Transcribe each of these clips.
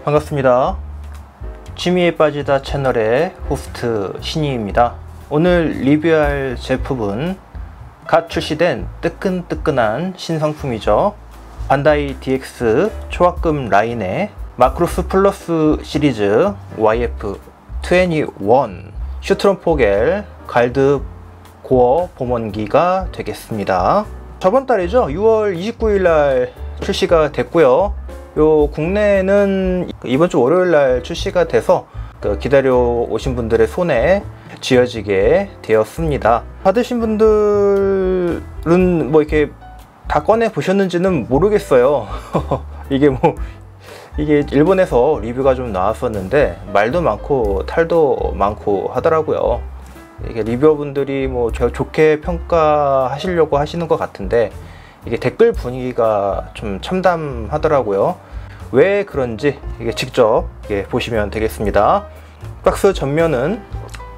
반갑습니다. 취미에 빠지다 채널의 호스트 신이입니다. 오늘 리뷰할 제품은 갓 출시된 뜨끈뜨끈한 신상품이죠. 반다이 DX 초합금 라인의 마크로스 플러스 시리즈 YF21 슈트론 포겔 갈드 고어 봄원기가 되겠습니다. 저번 달이죠. 6월 29일 날 출시가 됐고요. 요 국내에는 이번 주 월요일 날 출시가 돼서 기다려 오신 분들의 손에 쥐어지게 되었습니다. 받으신 분들은 뭐 이렇게 다 꺼내 보셨는지는 모르겠어요. 이게 일본에서 리뷰가 좀 나왔었는데 말도 많고 탈도 많고 하더라고요. 이게 리뷰어분들이 뭐 좋게 평가하시려고 하시는 것 같은데 이게 댓글 분위기가 좀 참담하더라고요. 왜 그런지 이게 직접 보시면 되겠습니다. 박스 전면은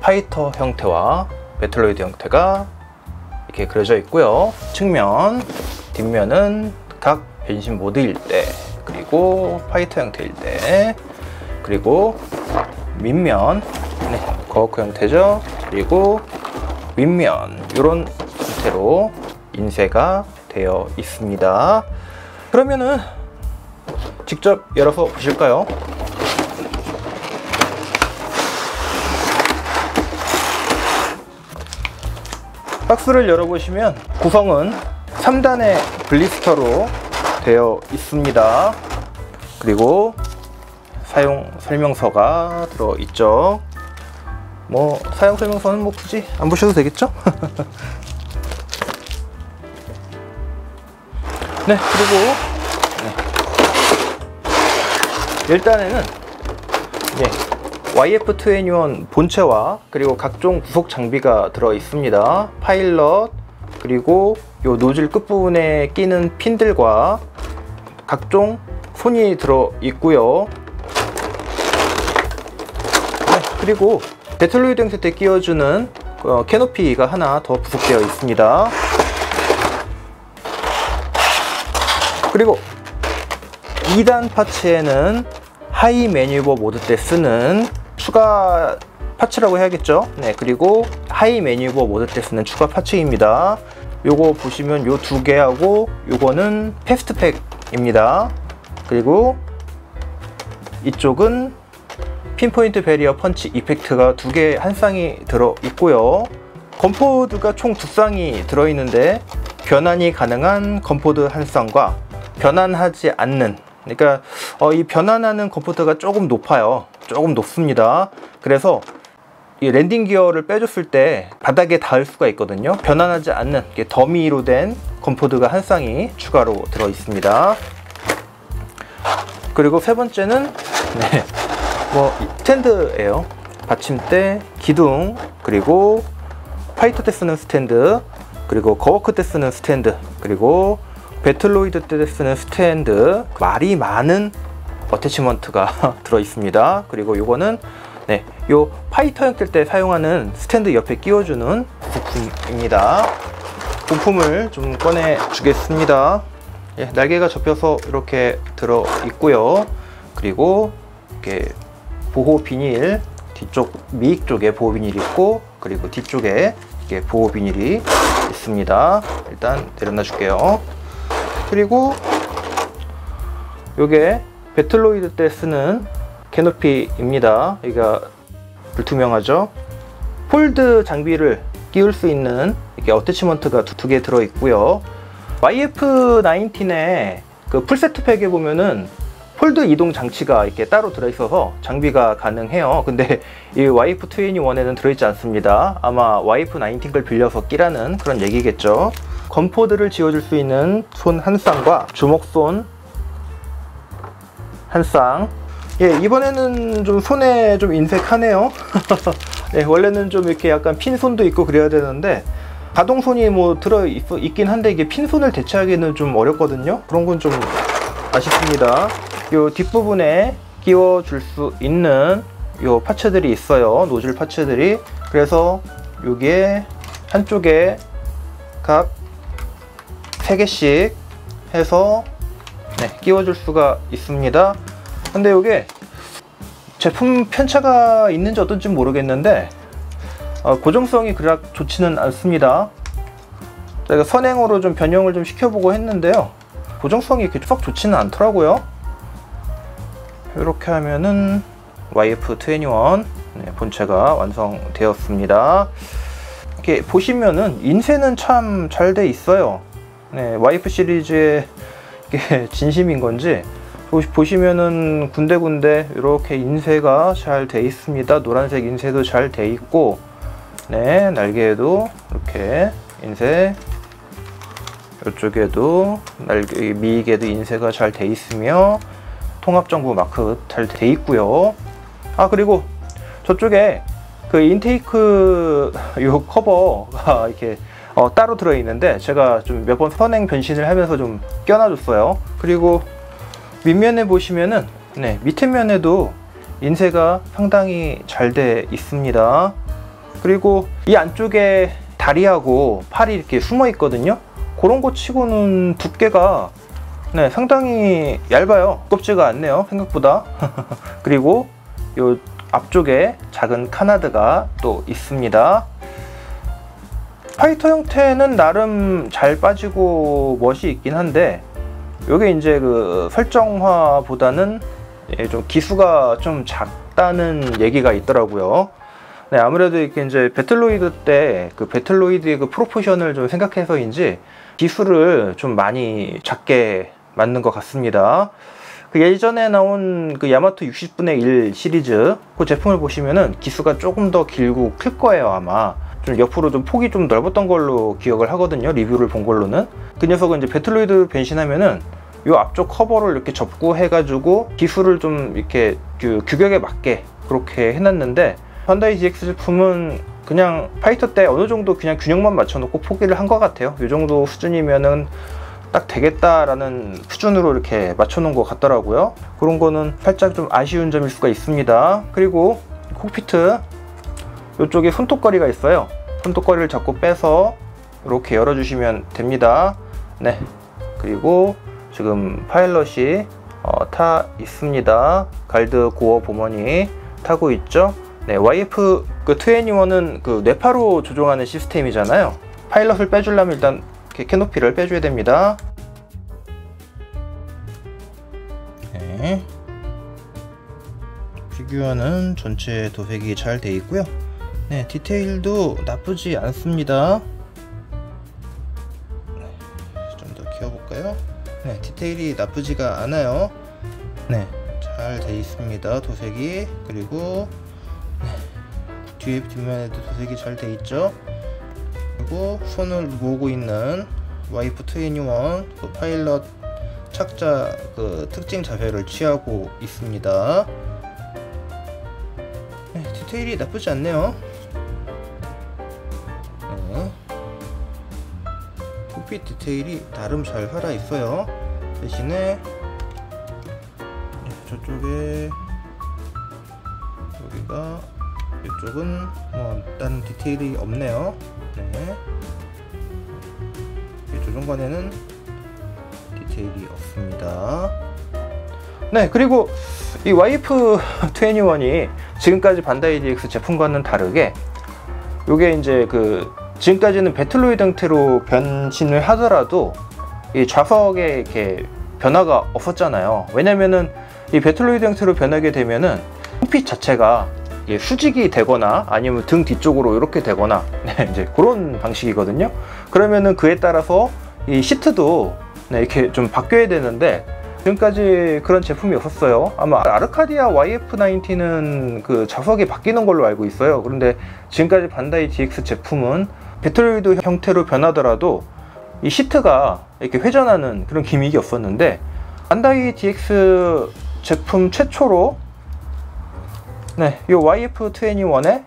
파이터 형태와 배틀로이드 형태가 이렇게 그려져 있고요. 측면, 뒷면은 각 변신 모드일 때, 그리고 파이터 형태일 때, 그리고 밑면, 거워크 형태죠. 그리고 윗면 이런 형태로 인쇄가 되어 있습니다. 그러면은 직접 열어서 보실까요? 박스를 열어보시면 구성은 3단의 블리스터로 되어 있습니다. 그리고 사용 설명서가 들어있죠. 뭐 사용 설명서는 뭐 굳이 안 보셔도 되겠죠? 네, 그리고 일단에는 YF21 본체와 그리고 각종 부속 장비가 들어 있습니다. 파일럿, 그리고 요 노즐 끝부분에 끼는 핀들과 각종 손이 들어 있고요. 그리고 배틀로이드 형태 때 끼워주는 캐노피가 하나 더 부속되어 있습니다. 그리고 2단 파츠에는 하이 매니버 모드 때 쓰는 추가 파츠라고 해야겠죠. 네, 그리고 하이 매니버 모드 때 쓰는 추가 파츠입니다. 요거 보시면 요 두 개하고 요거는 패스트팩입니다. 그리고 이쪽은 핀포인트 베리어 펀치 이펙트가 두 개 한 쌍이 들어 있고요. 건포드가 총 두 쌍이 들어 있는데 변환이 가능한 건포드 한 쌍과 변환하지 않는, 그러니까 이 변환하는 건포드가 조금 높아요. 조금 높습니다. 그래서 이 랜딩 기어를 빼줬을 때 바닥에 닿을 수가 있거든요. 변환하지 않는 더미로 된 건포드가 한 쌍이 추가로 들어 있습니다. 그리고 세 번째는 스탠드예요. 받침대, 기둥, 그리고 파이터 때 쓰는 스탠드, 그리고 거워크 때 쓰는 스탠드, 그리고 배틀로이드 때 쓰는 스탠드, 말이 많은 어태치먼트가 들어 있습니다. 그리고 요거는 요 파이터 형태 때 사용하는 스탠드 옆에 끼워주는 부품입니다. 부품을 좀 꺼내 주겠습니다. 날개가 접혀서 이렇게 들어 있고요. 그리고 이렇게 보호 비닐, 뒤쪽 미익 쪽에 보호 비닐이 있고, 그리고 뒤쪽에 이게 보호 비닐이 있습니다. 일단 내려놔 줄게요. 그리고 요게 배틀로이드 때 쓰는 캐노피입니다. 여기가 불투명하죠. 폴드 장비를 끼울 수 있는 이렇게 어태치먼트가 두 개 들어 있고요. YF19의 그 풀세트 팩에 보면은 폴드 이동 장치가 이렇게 따로 들어 있어서 장비가 가능해요. 근데 이 YF21에는 들어있지 않습니다. 아마 YF19 걸 빌려서 끼라는 그런 얘기겠죠. 건포드를 지워줄 수 있는 손 한 쌍과 주먹손 한 쌍. 이번에는 좀 손에 좀 인색하네요. 원래는 좀 이렇게 약간 핀손도 있고 그래야 되는데 가동손이 뭐 있긴 한데 이게 핀손을 대체하기는 좀 어렵거든요. 그런 건 좀 아쉽습니다. 요 뒷부분에 끼워줄 수 있는 요 파츠들이 있어요. 노즐 파츠들이. 그래서 여기에 한쪽에 각 3개씩 해서 끼워줄 수가 있습니다. 근데 이게 제품 편차가 있는지 어떤지 모르겠는데 고정성이 그닥 좋지는 않습니다. 제가 선행으로 좀 변형을 좀 시켜보고 했는데요, 고정성이 이렇게 썩 좋지는 않더라고요. 이렇게 하면은 YF-21 본체가 완성되었습니다. 이렇게 보시면은 인쇄는 참 잘 돼 있어요. YF 시리즈의 이게 진심인 건지 보시면은 군데군데 이렇게 인쇄가 잘 돼 있습니다. 노란색 인쇄도 잘 돼 있고, 날개에도 이렇게 인쇄, 이쪽에도 날개 미익에도 인쇄가 잘 돼 있으며 통합정보 마크 잘 돼 있고요. 그리고 저쪽에 그 인테이크 요 커버가 이렇게 따로 들어 있는데 제가 좀 몇 번 선행 변신을 하면서 좀 껴놔줬어요. 그리고 밑면에 보시면은 밑에 면에도 인쇄가 상당히 잘 돼 있습니다. 그리고 이 안쪽에 다리하고 팔이 이렇게 숨어 있거든요. 그런 거 치고는 두께가 상당히 얇아요. 두껍지가 않네요, 생각보다. 그리고 요 앞쪽에 작은 카나드가 또 있습니다. 파이터 형태는 나름 잘 빠지고 멋이 있긴 한데, 요게 이제 그 설정화보다는 좀 기수가 좀 작다는 얘기가 있더라고요. 아무래도 이렇게 이제 배틀로이드 때 그 배틀로이드의 그 프로포션을 좀 생각해서인지 기수를 좀 많이 작게 만든 것 같습니다. 그 예전에 나온 그 야마토 60분의 1 시리즈 그 제품을 보시면은 기수가 조금 더 길고 클 거예요. 아마 좀 옆으로 좀 폭이 좀 넓었던 걸로 기억을 하거든요, 리뷰를 본 걸로는. 그 녀석은 이제 배틀로이드 변신하면은 요 앞쪽 커버를 이렇게 접고 해가지고 기수를 좀 이렇게 규격에 맞게 그렇게 해놨는데, 현다이 GX 제품은 그냥 파이터 때 어느 정도 그냥 균형만 맞춰놓고 포기를 한 것 같아요. 이 정도 수준이면은 딱 되겠다라는 수준으로 이렇게 맞춰놓은 것 같더라고요. 그런 거는 살짝 좀 아쉬운 점일 수가 있습니다. 그리고 콕피트 이쪽에 손톱걸이가 있어요. 손톱걸이를 자꾸 빼서 이렇게 열어주시면 됩니다. 그리고 지금 파일럿이 타 있습니다. 갈드 고어 보머니 타고 있죠. YF 그 21은 그 뇌파로 조종하는 시스템이잖아요. 파일럿을 빼주려면 일단 이렇게 캐노피를 빼줘야 됩니다. 피규어는 전체 도색이 잘 돼 있고요. 디테일도 나쁘지 않습니다. 좀 더 키워볼까요? 디테일이 나쁘지가 않아요. 잘 돼 있습니다, 도색이. 그리고 뒷면에도 도색이 잘 돼 있죠. 그리고 손을 모으고 있는 YF-21 그 파일럿 착자 그 특징 자세를 취하고 있습니다. 디테일이 나쁘지 않네요. 콕핏 디테일이 나름 잘 살아 있어요. 대신에 저쪽에 여기가 이쪽은 다른 디테일이 없네요. 이 조종관에는 디테일이 없습니다. 그리고 이 YF-21이 지금까지 반다이 DX 제품과는 다르게 요게 이제 그 지금까지는 배틀로이드 형태로 변신을 하더라도 이 좌석에 이렇게 변화가 없었잖아요. 왜냐면은 이 배틀로이드 형태로 변하게 되면은 콕핏 자체가 수직이 되거나 아니면 등 뒤쪽으로 이렇게 되거나 이제 그런 방식이거든요. 그러면은 그에 따라서 이 시트도 이렇게 좀 바뀌어야 되는데 지금까지 그런 제품이 없었어요. 아마 아르카디아 YF-90는 그 좌석이 바뀌는 걸로 알고 있어요. 그런데 지금까지 반다이 DX 제품은 배틀로이드 형태로 변하더라도 이 시트가 이렇게 회전하는 그런 기믹이 없었는데, 반다이 DX 제품 최초로 이 YF-21에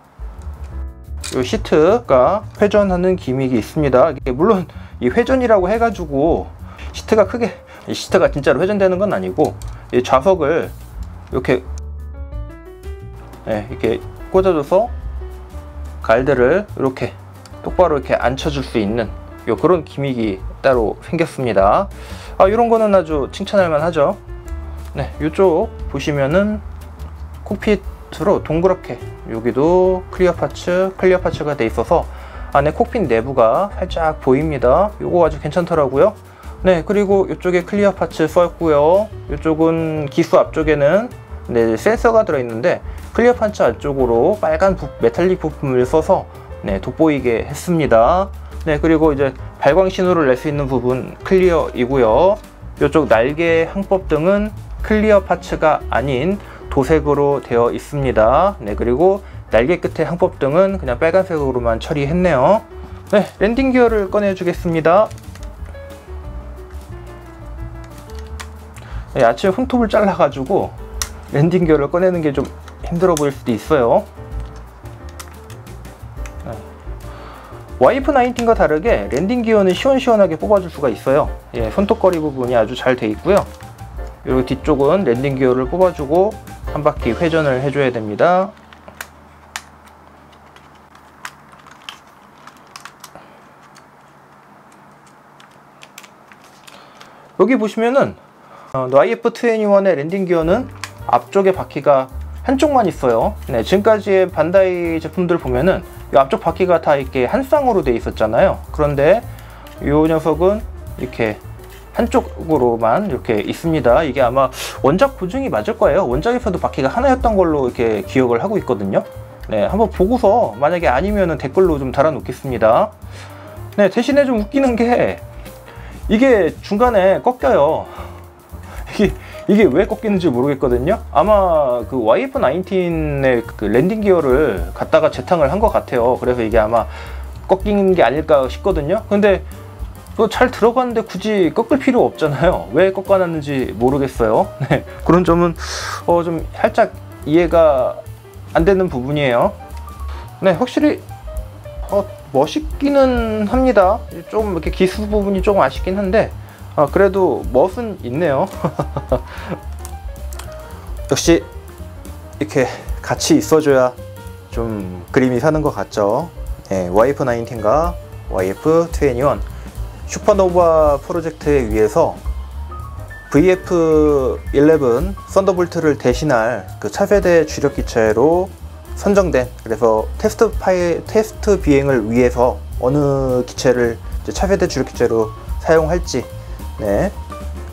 이 시트가 회전하는 기믹이 있습니다. 이게 물론 이 회전이라고 해가지고 시트가 크게, 이 시트가 진짜로 회전되는 건 아니고 이 좌석을 이렇게 이렇게 꽂아줘서 갈드를 이렇게 똑바로 이렇게 앉혀줄 수 있는 그런 기믹이 따로 생겼습니다. 이런 거는 아주 칭찬할 만하죠. 이쪽 보시면은 콕핏으로 동그랗게 여기도 클리어 파츠가 돼 있어서 안에 콕핏 내부가 살짝 보입니다. 요거 아주 괜찮더라고요. 네, 그리고 이쪽에 클리어 파츠 써있고요. 이쪽은 기수 앞쪽에는 네, 센서가 들어있는데 클리어 파츠 안쪽으로 빨간 메탈릭 부품을 써서 네, 돋보이게 했습니다. 네, 그리고 이제 발광 신호를 낼 수 있는 부분 클리어이고요. 이쪽 날개 항법 등은 클리어 파츠가 아닌 도색으로 되어 있습니다. 네, 그리고 날개 끝에 항법 등은 그냥 빨간색으로만 처리했네요. 네, 랜딩 기어를 꺼내 주겠습니다. 네, 아침에 손톱을 잘라 가지고 랜딩 기어를 꺼내는 게 좀 힘들어 보일 수도 있어요. 네. YF-19과 다르게 랜딩 기어는 시원시원하게 뽑아줄 수가 있어요. 예, 손톱거리 부분이 아주 잘 돼 있고요. 여기 뒤쪽은 랜딩 기어를 뽑아주고 한 바퀴 회전을 해줘야 됩니다. 여기 보시면은 YF-21의 랜딩 기어는 앞쪽에 바퀴가 한쪽만 있어요. 네, 지금까지의 반다이 제품들 보면은 이 앞쪽 바퀴가 다 이렇게 한 쌍으로 돼 있었잖아요. 그런데 이 녀석은 이렇게 한쪽으로만 이렇게 있습니다. 이게 아마 원작 보증이 맞을 거예요. 원작에서도 바퀴가 하나였던 걸로 이렇게 기억을 하고 있거든요. 네, 한번 보고서 만약에 아니면은 댓글로 좀 달아 놓겠습니다. 네, 대신에 좀 웃기는 게 이게 중간에 꺾여요. 이게 왜 꺾이는지 모르겠거든요. 아마 그 YF-19의 그 랜딩 기어를 갖다가 재탕을 한 것 같아요. 그래서 이게 아마 꺾인 게 아닐까 싶거든요. 근데 또 잘 들어갔는데 굳이 꺾을 필요 없잖아요. 왜 꺾어놨는지 모르겠어요. 네, 그런 점은 좀 살짝 이해가 안 되는 부분이에요. 네, 확실히 멋있기는 합니다. 좀 이렇게 기수 부분이 조금 아쉽긴 한데 그래도 멋은 있네요. 역시 이렇게 같이 있어줘야 좀 그림이 사는 것 같죠. 네, YF-19과 YF-21 슈퍼노바 프로젝트에 의해서 VF-11 썬더볼트를 대신할 그 차세대 주력 기체로 선정된, 그래서 테스트 비행을 위해서 어느 기체를 이제 차세대 주력 기체로 사용할지 네,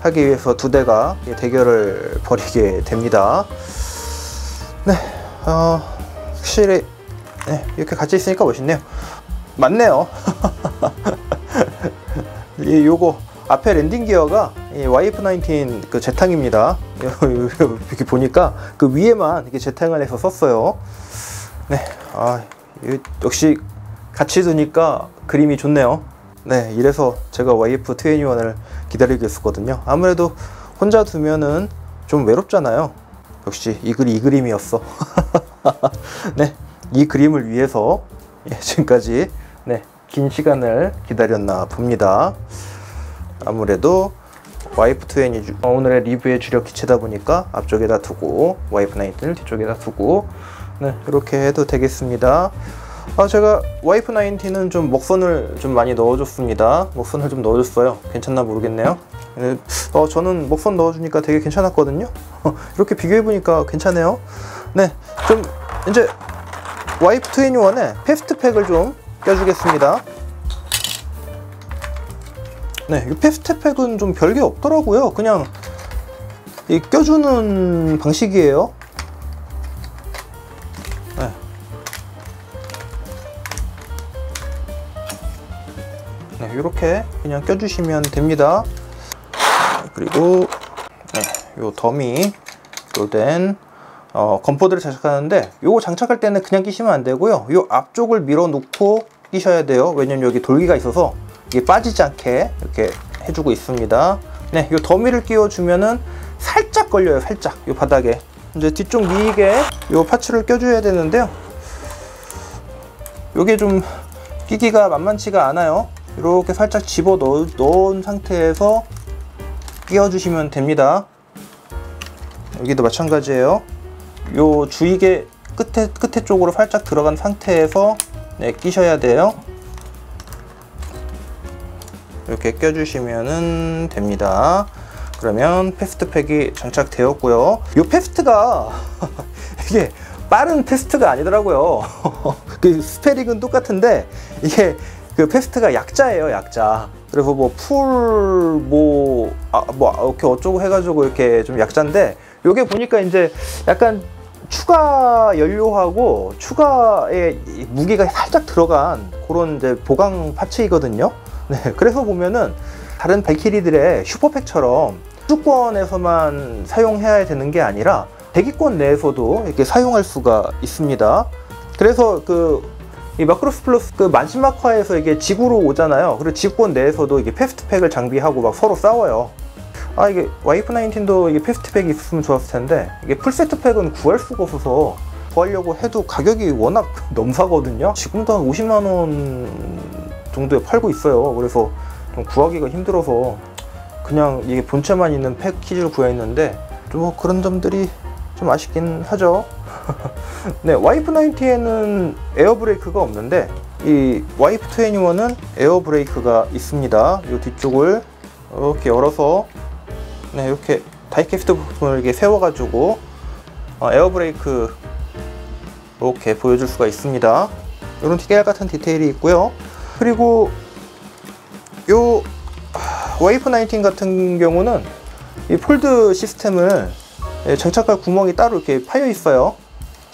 하기 위해서 두 대가 대결을 벌이게 됩니다. 네, 확실히 네, 이렇게 같이 있으니까 멋있네요. 맞네요. 요거 앞에 랜딩 기어가 YF-19 그 재탕입니다. 이렇게 보니까 그 위에만 이렇게 재탕을 해서 썼어요. 네, 역시 같이 두니까 그림이 좋네요. 네, 이래서 제가 YF-21을 기다리고 있었거든요. 아무래도 혼자 두면은 좀 외롭잖아요. 역시 이 그림이었어. 네, 이 그림을 위해서 지금까지 네, 긴 시간을 기다렸나 봅니다. 아무래도 YF-21 오늘의 리뷰의 주력 기체다 보니까 앞쪽에다 두고 YF-19을 뒤쪽에다 두고 네, 이렇게 해도 되겠습니다. 제가 YF-19은 좀 먹선을 좀 많이 넣어줬습니다. 먹선을 좀 넣어줬어요. 괜찮나 모르겠네요. 저는 먹선 넣어주니까 되게 괜찮았거든요. 이렇게 비교해보니까 괜찮네요. 네, 좀 이제 YF-21에 패스트팩을 좀 껴주겠습니다. 네, 이 패스트팩은 좀 별게 없더라고요. 그냥 껴주는 방식이에요. 네. 네, 이렇게 그냥 껴주시면 됩니다. 그리고 네, 요 더미 된 건포드를 장착하는데 요거 장착할 때는 그냥 끼시면 안 되고요. 요 앞쪽을 밀어 놓고 끼셔야 돼요. 왜냐면 여기 돌기가 있어서 이게 빠지지 않게 이렇게 해주고 있습니다. 네, 요 더미를 끼워 주면은 살짝 걸려요. 살짝 요 바닥에. 이제 뒤쪽 미익에 요 파츠를 껴줘야 되는데요. 요게 좀 끼기가 만만치가 않아요. 이렇게 살짝 집어 넣은 상태에서 끼워주시면 됩니다. 여기도 마찬가지예요. 요 주익의 끝에 쪽으로 살짝 들어간 상태에서 네, 끼셔야 돼요. 이렇게 껴주시면 됩니다. 그러면 패스트팩이 장착되었고요. 이 패스트가 이게 빠른 패스트가 아니더라고요. 그 스페링은 똑같은데 이게 그 패스트가 약자예요, 약자. 그래서 뭐 풀 뭐 이렇게 어쩌고 해가지고 이렇게 좀 약자인데, 요게 보니까 이제 약간 추가 연료하고 추가의 무게가 살짝 들어간 그런 이제 보강 파츠이거든요. 네, 그래서 보면은 다른 발키리들의 슈퍼팩처럼 수주권에서만 사용해야 되는 게 아니라 대기권 내에서도 이렇게 사용할 수가 있습니다. 그래서 이 마크로스 플러스 그 마지막 화에서 이게 지구로 오잖아요. 그리고 지구권 내에서도 이게 패스트팩을 장비하고 막 서로 싸워요. 아, 이게 와이프 19도 이게 패스트팩이 있었으면 좋았을 텐데, 이게 풀세트 팩은 구할 수가 없어서 구하려고 해도 가격이 워낙 넘사거든요. 지금도 한 50만 원 정도에 팔고 있어요. 그래서 좀 구하기가 힘들어서 그냥 이게 본체만 있는 패키지를 구했는데, 좀 뭐 그런 점들이 좀 아쉽긴 하죠. 네, 와이프 90에는 에어브레이크가 없는데 이 와이프 21은 에어브레이크가 있습니다. 이 뒤쪽을 이렇게 열어서, 네, 이렇게 다이캐스트 부분을 이렇게 세워가지고 에어브레이크 이렇게 보여줄 수가 있습니다. 이런 깨알 같은 디테일이 있고요. 그리고 요 와이프 19 같은 경우는 이 폴드 시스템을 장착할 구멍이 따로 이렇게 파여 있어요.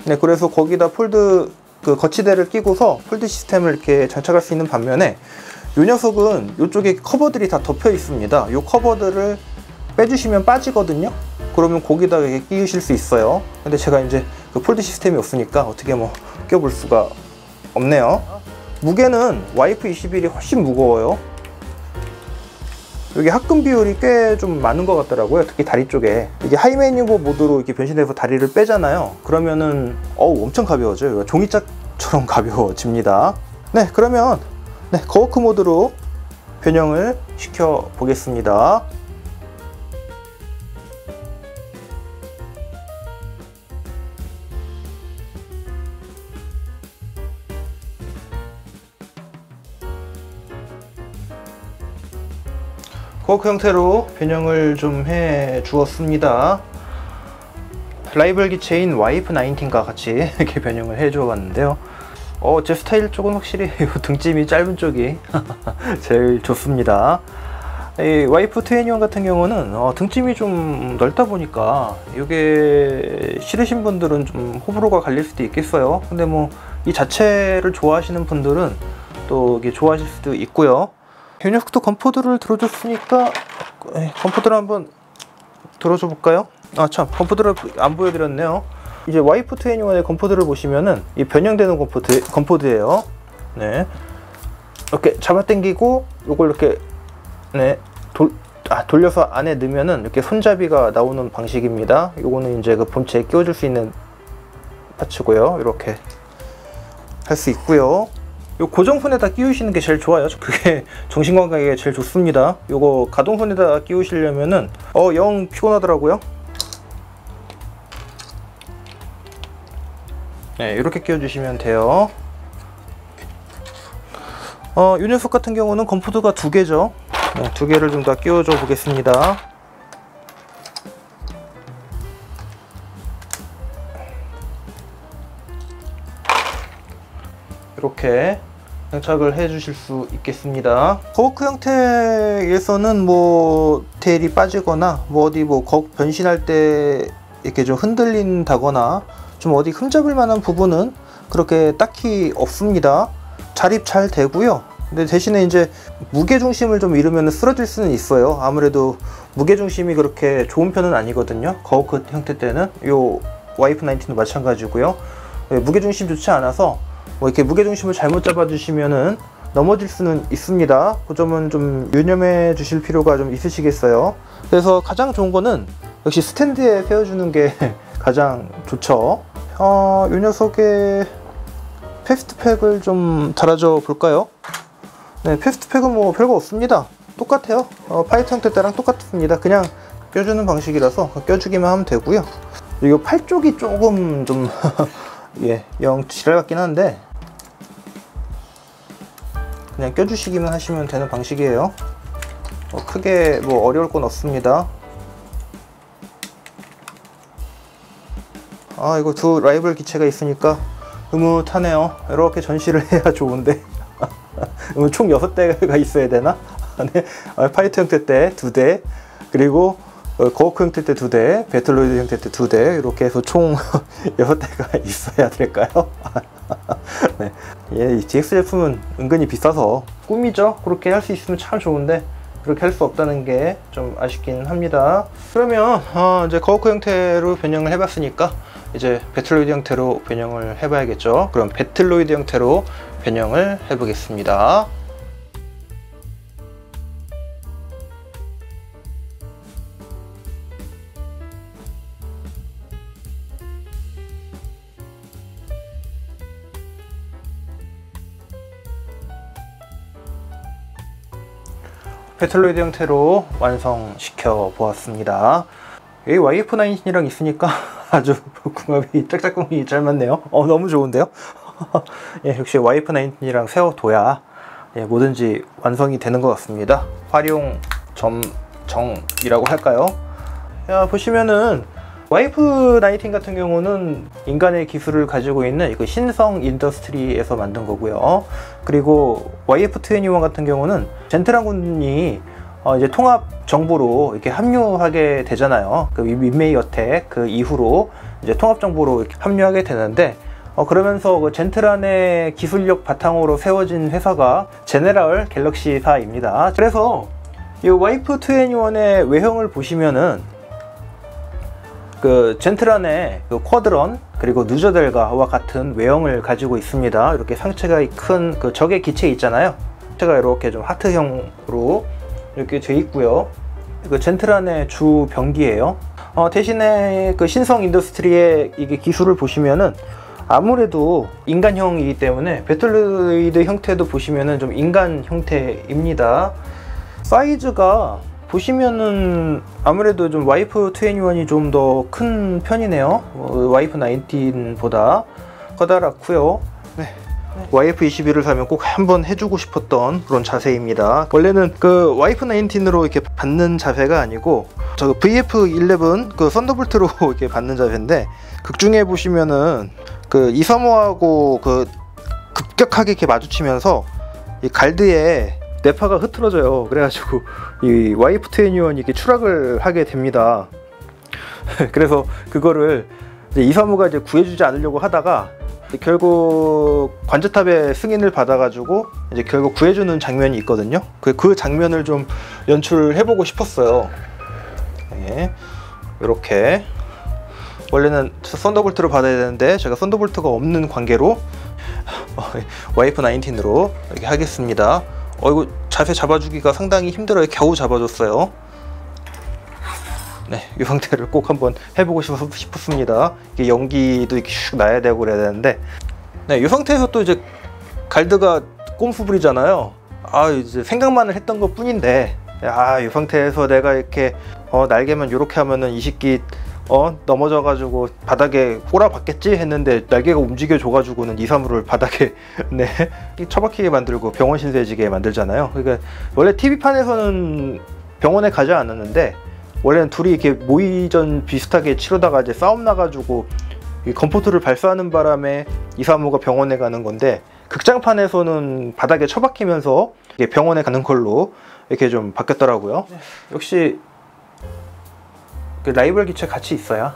네, 그래서 거기다 폴드 그 거치대를 끼고서 폴드 시스템을 이렇게 장착할 수 있는 반면에, 이 녀석은 이쪽에 커버들이 다 덮여 있습니다. 이 커버들을 빼주시면 빠지거든요. 그러면 거기다 이렇게 끼우실 수 있어요. 근데 제가 이제 그 폴드 시스템이 없으니까 어떻게 뭐 껴볼 수가 없네요. 무게는 와이프 21이 훨씬 무거워요. 여기 합금 비율이 꽤 좀 많은 것 같더라고요. 특히 다리 쪽에. 이게 하이매뉴버 모드로 이렇게 변신해서 다리를 빼잖아요. 그러면은 엄청 가벼워져요. 종이짝처럼 가벼워집니다. 네, 그러면 네, 거워크 모드로 변형을 시켜 보겠습니다. 거워크 형태로 변형을 좀 해 주었습니다. 라이벌 기체인 와이프 19과 같이 이렇게 변형을 해 주었는데요. 제 스타일 쪽은 확실히 등짐이 짧은 쪽이 제일 좋습니다. 이 와이프 21 같은 경우는 등짐이 좀 넓다 보니까 이게 싫으신 분들은 좀 호불호가 갈릴 수도 있겠어요. 근데 뭐 이 자체를 좋아하시는 분들은 또 이게 좋아하실 수도 있고요. 이 녀석도 건포드를 들어줬으니까 건포드를 한번 들어줘 볼까요? 아, 참, 건포드를 안 보여드렸네요. 이제 와이프 21의 건포드를 보시면은 이 변형되는 건포드예요. 네, 이렇게 잡아당기고 요걸 이렇게 돌려서 안에 넣으면은 이렇게 손잡이가 나오는 방식입니다. 요거는 이제 그 본체에 끼워줄 수 있는 파츠고요. 이렇게 할 수 있고요. 요 고정선에다 끼우시는 게 제일 좋아요. 그게 정신건강에 제일 좋습니다. 요거 가동선에다 끼우시려면은 영 피곤하더라고요. 네, 이렇게 끼워주시면 돼요. 이 녀석 같은 경우는 건포드가 2개죠. 네, 2개를 좀 다 끼워줘 보겠습니다. 이렇게 장착을 해 주실 수 있겠습니다. 거워크 형태에서는 뭐 디테일이 빠지거나 뭐 어디 뭐 변신할 때 이렇게 좀 흔들린다거나 좀 어디 흠잡을 만한 부분은 그렇게 딱히 없습니다. 자립 잘 되고요. 근데 대신에 이제 무게중심을 좀 잃으면 쓰러질 수는 있어요. 아무래도 무게중심이 그렇게 좋은 편은 아니거든요. 거워크 형태 때는 요 와이프 19도 마찬가지고요. 무게중심 좋지 않아서 뭐 이렇게 무게중심을 잘못 잡아주시면은 넘어질 수는 있습니다. 그 점은 좀 유념해 주실 필요가 좀 있으시겠어요. 그래서 가장 좋은 거는 역시 스탠드에 세워주는 게 가장 좋죠. 이 녀석의 패스트팩을 좀 달아줘 볼까요? 네, 패스트팩은 뭐 별거 없습니다. 똑같아요. 파이트 형태 때랑 똑같습니다. 그냥 껴주는 방식이라서 껴주기만 하면 되고요. 이거 팔 쪽이 조금 좀 예, 영 지랄 같긴 한데 그냥 껴주시기만 하시면 되는 방식이에요. 크게 뭐 어려울 건 없습니다. 아, 이거 두 라이벌 기체가 있으니까 흐뭇하네요. 이렇게 전시를 해야 좋은데 총 6대가 있어야 되나? 네. 파이터 형태 때 2대, 그리고 거워크 형태 때 2대, 배틀로이드 형태 때 2대, 이렇게 해서 총 6대가 있어야 될까요? 네. 예, 이 DX 제품은 은근히 비싸서 꿈이죠. 그렇게 할 수 있으면 참 좋은데 그렇게 할 수 없다는 게 좀 아쉽긴 합니다. 그러면 이제 거워크 형태로 변형을 해봤으니까 이제 배틀로이드 형태로 변형을 해봐야겠죠. 그럼 배틀로이드 형태로 변형을 해보겠습니다. 배틀로이드 형태로 완성시켜 보았습니다. 이 YF-19이랑 있으니까 아주 궁합이 짝짝꿍이 잘 맞네요. 너무 좋은데요? 예, 역시 YF-19이랑 세워둬야 뭐든지 완성이 되는 것 같습니다. 활용 점정이라고 할까요? 야, 보시면은 YF-19 같은 경우는 인간의 기술을 가지고 있는 그 신성 인더스트리에서 만든 거고요. 그리고 YF-21 같은 경우는 젠틀한 군이 이제 통합 정보로 이렇게 합류하게 되잖아요. 그 윈메이 어택 그 이후로 이제 통합 정보로 이렇게 합류하게 되는데, 그러면서 그 젠틀한의 기술력 바탕으로 세워진 회사가 제네럴 갤럭시사입니다. 그래서 이 YF-21의 외형을 보시면은 그 젠틀한의 그 쿼드런 그리고 누저델가와 같은 외형을 가지고 있습니다. 이렇게 상체가 큰 그 적의 기체 있잖아요. 상체가 이렇게 좀 하트형으로 이렇게 돼 있고요. 그 젠틀한의 주 병기예요. 대신에 그 신성 인더스트리의 이게 기술을 보시면은 아무래도 인간형이기 때문에 배틀로이드 형태도 보시면은 좀 인간 형태입니다. 사이즈가 보시면은 아무래도 좀 YF-21이 좀 더 큰 편이네요. YF-19보다 커다랗고요. 네. YF-21을 사면 꼭 한번 해주고 싶었던 그런 자세입니다. 원래는 그 YF-19으로 이렇게 받는 자세가 아니고 저 VF-11 그 썬더볼트로 이렇게 받는 자세인데, 극중에 보시면은 그 이사모하고 그 급격하게 이렇게 마주치면서 이 갈드에 뇌파가 흐트러져요. 그래가지고 이 YF-21이 이렇게 추락을 하게 됩니다. 그래서 그거를 이제 이사무가 이제 구해주지 않으려고 하다가 결국 관제탑의 승인을 받아가지고 이제 결국 구해주는 장면이 있거든요. 그 장면을 좀 연출해보고 싶었어요. 네. 이렇게 원래는 썬더볼트를 받아야 되는데 제가 썬더볼트가 없는 관계로 YF-19으로 이렇게 하겠습니다. 이거 자세 잡아주기가 상당히 힘들어요. 겨우 잡아줬어요. 네, 이 상태를 꼭 한번 해보고 싶었습니다. 이게 연기도 이렇게 슉 나야 되고 그래야 되는데, 네, 이 상태에서 또 이제 갈드가 꼼수 부리잖아요. 이제 생각만을 했던 것 뿐인데, 이 상태에서 내가 이렇게 날개만 이렇게 하면은 이 새끼 넘어져가지고 바닥에 꼬라박겠지 했는데 날개가 움직여줘가지고는 이사무를 바닥에 네 처박히게 만들고 병원 신세지게 만들잖아요. 그러니까 원래 TV판에서는 병원에 가지 않았는데 원래는 둘이 이렇게 모의전 비슷하게 치르다가 이제 싸움 나가지고 건포트를 발사하는 바람에 이사무가 병원에 가는 건데, 극장판에서는 바닥에 처박히면서 병원에 가는 걸로 이렇게 좀 바뀌었더라고요. 역시 라이벌 기체 같이 있어야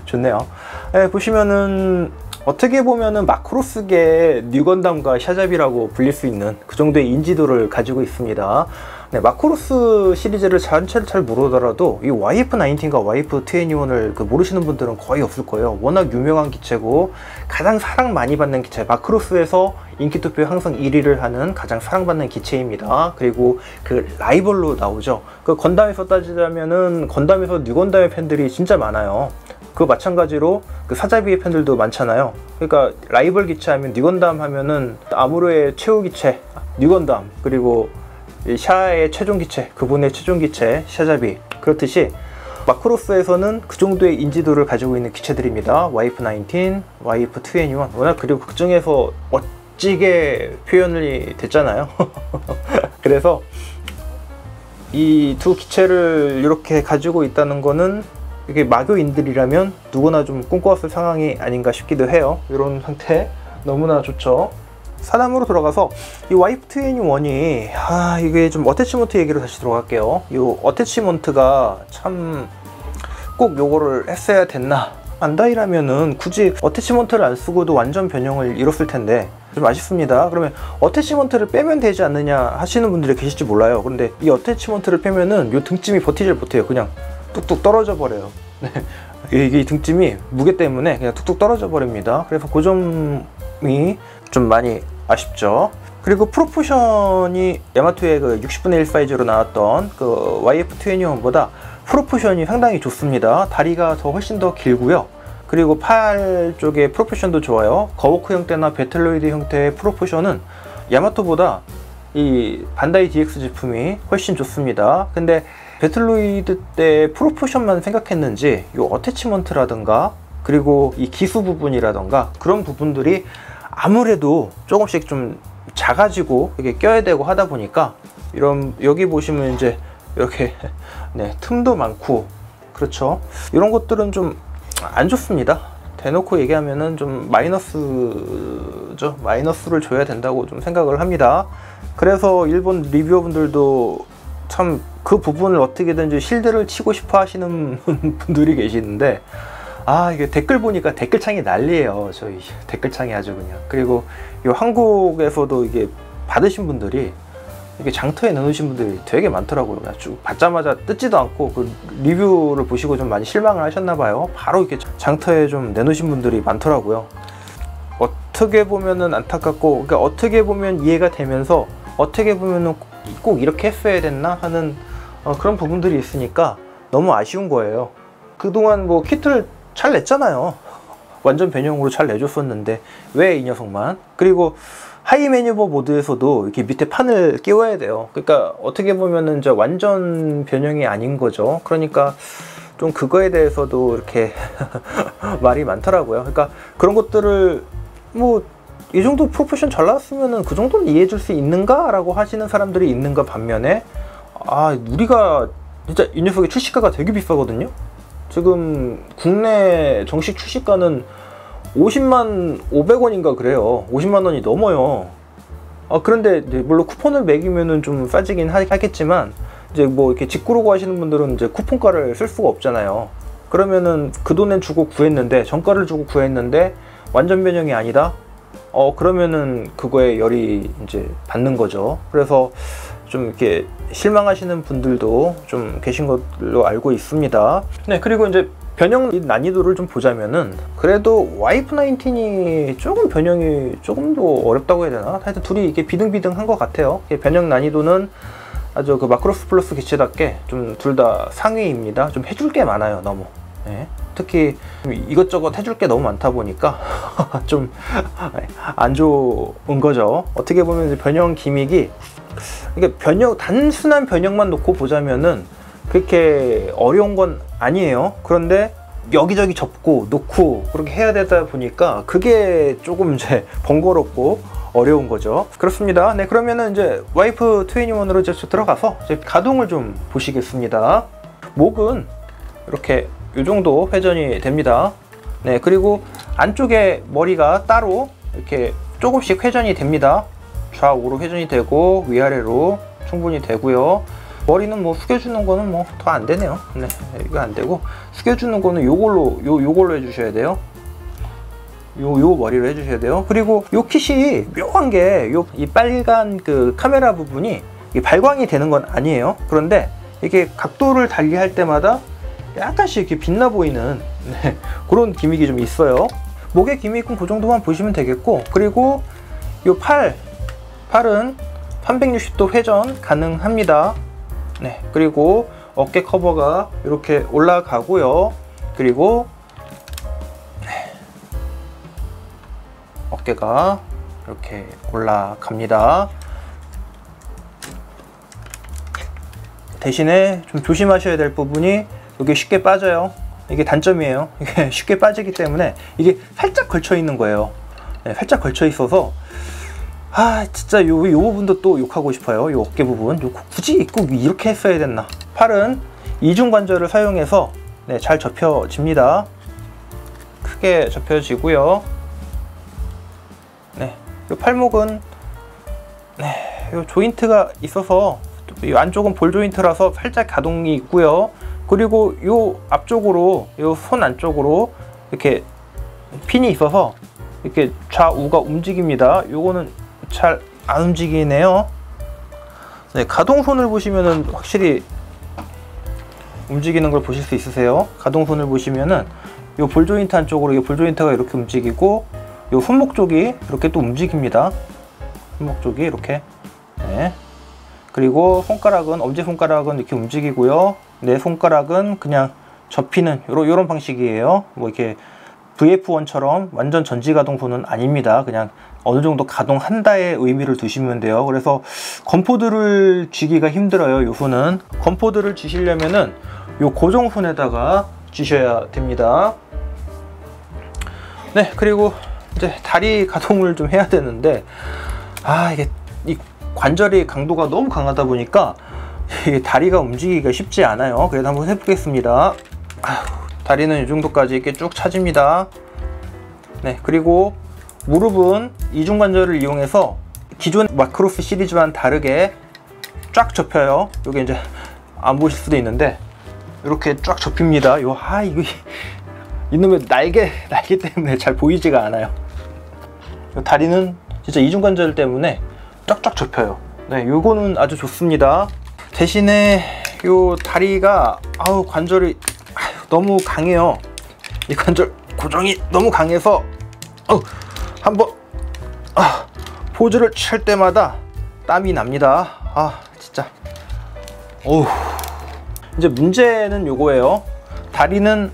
좋네요. 네, 보시면은 어떻게 보면은 마크로스계 뉴건담과 샤잡이라고 불릴 수 있는 그 정도의 인지도를 가지고 있습니다. 네, 마크로스 시리즈를 전체를 잘 모르더라도 이 YF-19과 YF-21을 모르시는 분들은 거의 없을 거예요. 워낙 유명한 기체고 가장 사랑 많이 받는 기체, 마크로스에서 인기투표에 항상 1위를 하는 가장 사랑받는 기체입니다. 그리고 그 라이벌로 나오죠. 그 건담에서 따지자면은 건담에서 뉴건담의 팬들이 진짜 많아요. 그 마찬가지로 그 사자비의 팬들도 많잖아요. 그러니까 라이벌 기체 하면 뉴건담 하면은 아무로의 최후 기체 뉴건담, 그리고 샤의 최종 기체, 그분의 최종 기체 샤자비. 그렇듯이 마크로스에서는 그 정도의 인지도를 가지고 있는 기체들입니다. YF-19, YF-21. 워낙 그리고 그 중에서 멋지게 표현이 됐잖아요. 그래서 이 두 기체를 이렇게 가지고 있다는 거는 이게 마교인들이라면 누구나 좀 꿈꿔왔을 상황이 아닌가 싶기도 해요. 이런 상태 너무나 좋죠. 사담으로 돌아가서 이 YF-21이 이게 좀 어태치먼트 얘기로 다시 들어갈게요. 이 어태치먼트가 참 꼭 요거를 했어야 됐나? 반다이라면은 굳이 어태치먼트를 안 쓰고도 완전 변형을 이뤘을 텐데 좀 아쉽습니다. 그러면 어태치먼트를 빼면 되지 않느냐 하시는 분들이 계실지 몰라요. 그런데 이 어태치먼트를 빼면은 요 등짐이 버티질 못해요. 그냥 뚝뚝 떨어져 버려요. 네. 이게 등짐이 무게 때문에 그냥 뚝뚝 떨어져 버립니다. 그래서 그 점이 좀 많이 아쉽죠. 그리고 프로포션이 야마토의 그 60분의 1 사이즈로 나왔던 그 YF-21보다 프로포션이 상당히 좋습니다. 다리가 훨씬 더 길고요. 그리고 팔 쪽에 프로포션도 좋아요. 거워크 형태나 배틀로이드 형태의 프로포션은 야마토보다 이 반다이 DX 제품이 훨씬 좋습니다. 근데 배틀로이드 때 프로포션만 생각했는지 이 어태치먼트라든가 그리고 이 기수 부분이라든가 그런 부분들이 아무래도 조금씩 좀 작아지고 이게 껴야 되고 하다 보니까 이런 여기 보시면 이제 이렇게 네, 틈도 많고 그렇죠. 이런 것들은 좀 안 좋습니다. 대놓고 얘기하면은 좀 마이너스죠. 마이너스를 줘야 된다고 좀 생각을 합니다. 그래서 일본 리뷰어분들도 참 그 부분을 어떻게든지 실드를 치고 싶어 하시는 분들이 계시는데 이게 댓글 보니까 댓글창이 난리예요. 저희 댓글창이 아주 그냥. 그리고 이 한국에서도 이게 받으신 분들이 이게 장터에 넣으신 분들이 되게 많더라고요. 쭉 받자마자 뜯지도 않고 그 리뷰를 보시고 좀 많이 실망을 하셨나봐요. 바로 이렇게 장터에 좀 내놓으신 분들이 많더라고요. 어떻게 보면은 안타깝고, 그러니까 어떻게 보면 이해가 되면서 어떻게 보면은 꼭 이렇게 했어야 됐나 하는 그런 부분들이 있으니까 너무 아쉬운 거예요. 그동안 뭐 키트를 잘 냈잖아요. 완전 변형으로 잘 내줬었는데 왜 이 녀석만. 그리고 하이 매니버 모드에서도 이렇게 밑에 판을 끼워야 돼요. 그러니까 어떻게 보면은 이제 완전 변형이 아닌 거죠. 그러니까 좀 그거에 대해서도 이렇게 말이 많더라고요. 그러니까 그런 것들을 뭐 이 정도 프로포션 잘 나왔으면은 그 정도는 이해해 줄 수 있는가? 라고 하시는 사람들이 있는가 반면에 우리가 진짜 이 녀석의 출시가가 되게 비싸거든요. 지금 국내 정식 출시가는 50만 500원인가 그래요. 50만 원이 넘어요. 그런데 물론 쿠폰을 매기면은 좀 싸지긴 하겠지만 이제 뭐 이렇게 직구로고 하시는 분들은 이제 쿠폰가를 쓸 수가 없잖아요. 그러면은 그 돈을 주고 구했는데 정가를 주고 구했는데 완전 변형이 아니다? 그러면은 그거에 열이 이제 받는 거죠. 그래서 좀 이렇게 실망하시는 분들도 좀 계신 걸로 알고 있습니다. 네, 그리고 이제 변형 난이도를 좀 보자면은 그래도 YF-19이 조금 변형이 조금 더 어렵다고 해야 되나? 하여튼 둘이 이게 비등비등한 것 같아요. 변형 난이도는 아주 그 마크로스 플러스 기체답게 좀 둘 다 상위입니다. 좀 해줄 게 많아요, 너무. 네. 특히 이것저것 해줄 게 너무 많다 보니까 좀 안 좋은 거죠. 어떻게 보면 이제 변형 기믹이 이게 단순한 변형만 놓고 보자면은 그렇게 어려운 건 아니에요. 그런데 여기저기 접고 놓고 그렇게 해야 되다 보니까 그게 조금 이제 번거롭고 어려운 거죠. 그렇습니다. 네, 그러면은 이제 YF-21으로 이제 들어가서 이제 가동을 좀 보시겠습니다. 목은 이렇게 이 정도 회전이 됩니다. 네, 그리고 안쪽에 머리가 따로 이렇게 조금씩 회전이 됩니다. 좌우로 회전이 되고 위아래로 충분히 되고요. 머리는 뭐 숙여주는 거는 뭐 더 안 되네요. 네, 이거 안 되고 숙여주는 거는 요걸로 해주셔야 돼요. 요 머리로 해주셔야 돼요. 그리고 요 킷이 묘한 게 이 빨간 그 카메라 부분이 발광이 되는 건 아니에요. 그런데 이게 각도를 달리할 때마다 약간씩 이렇게 빛나 보이는 그런 기믹이 좀 있어요. 목의 기믹은 그 정도만 보시면 되겠고, 그리고 요 팔은 360도 회전 가능합니다. 네, 그리고 어깨 커버가 이렇게 올라가고요. 그리고 어깨가 이렇게 올라갑니다. 대신에 좀 조심하셔야 될 부분이 이게 쉽게 빠져요. 이게 단점이에요. 이게 쉽게 빠지기 때문에 이게 살짝 걸쳐 있는 거예요. 네, 살짝 걸쳐 있어서 진짜 요 부분도 또 욕하고 싶어요. 요 어깨 부분 굳이 꼭 이렇게 했어야 됐나. 팔은 이중관절을 사용해서 네, 잘 접혀집니다. 크게 접혀지고요. 네, 이 팔목은 네, 이 조인트가 있어서 이 안쪽은 볼 조인트라서 살짝 가동이 있고요. 그리고 이 앞쪽으로 이 손 안쪽으로 이렇게 핀이 있어서 이렇게 좌우가 움직입니다. 요거는 잘 안 움직이네요. 네, 가동손을 보시면은 확실히 움직이는 걸 보실 수 있으세요. 가동손을 보시면은 요 볼 조인트 안쪽으로 이 볼 조인트가 이렇게 움직이고 요 손목 쪽이 이렇게 또 움직입니다. 손목 쪽이 이렇게. 네. 그리고 손가락은, 엄지손가락은 이렇게 움직이고요. 내 손가락은 그냥 접히는 요런 방식이에요. 뭐 이렇게 VF1처럼 완전 전지 가동손은 아닙니다. 그냥 어느 정도 가동한다의 의미를 두시면 돼요. 그래서 건포드를 쥐기가 힘들어요. 요 손은. 건포드를 쥐시려면은 요 고정손에다가 쥐셔야 됩니다. 네, 그리고 이제 다리 가동을 좀 해야 되는데, 이게 이 관절의 강도가 너무 강하다 보니까 이게 다리가 움직이기가 쉽지 않아요. 그래도 한번 해보겠습니다. 다리는 이 정도까지 이렇게 쭉 차집니다. 네, 그리고 무릎은 이중관절을 이용해서 기존 마크로스 시리즈와는 다르게 쫙 접혀요. 이게 이제 안 보실 수도 있는데 이렇게 쫙 접힙니다. 이거 이놈의 날개 때문에 잘 보이지가 않아요. 다리는 진짜 이중관절 때문에 쫙쫙 접혀요. 네, 요거는 아주 좋습니다. 대신에 요 다리가 관절이 너무 강해요. 이 관절 고정이 너무 강해서 한번 포즈를 취할 때마다 땀이 납니다. 진짜. 이제 문제는 요거예요. 다리는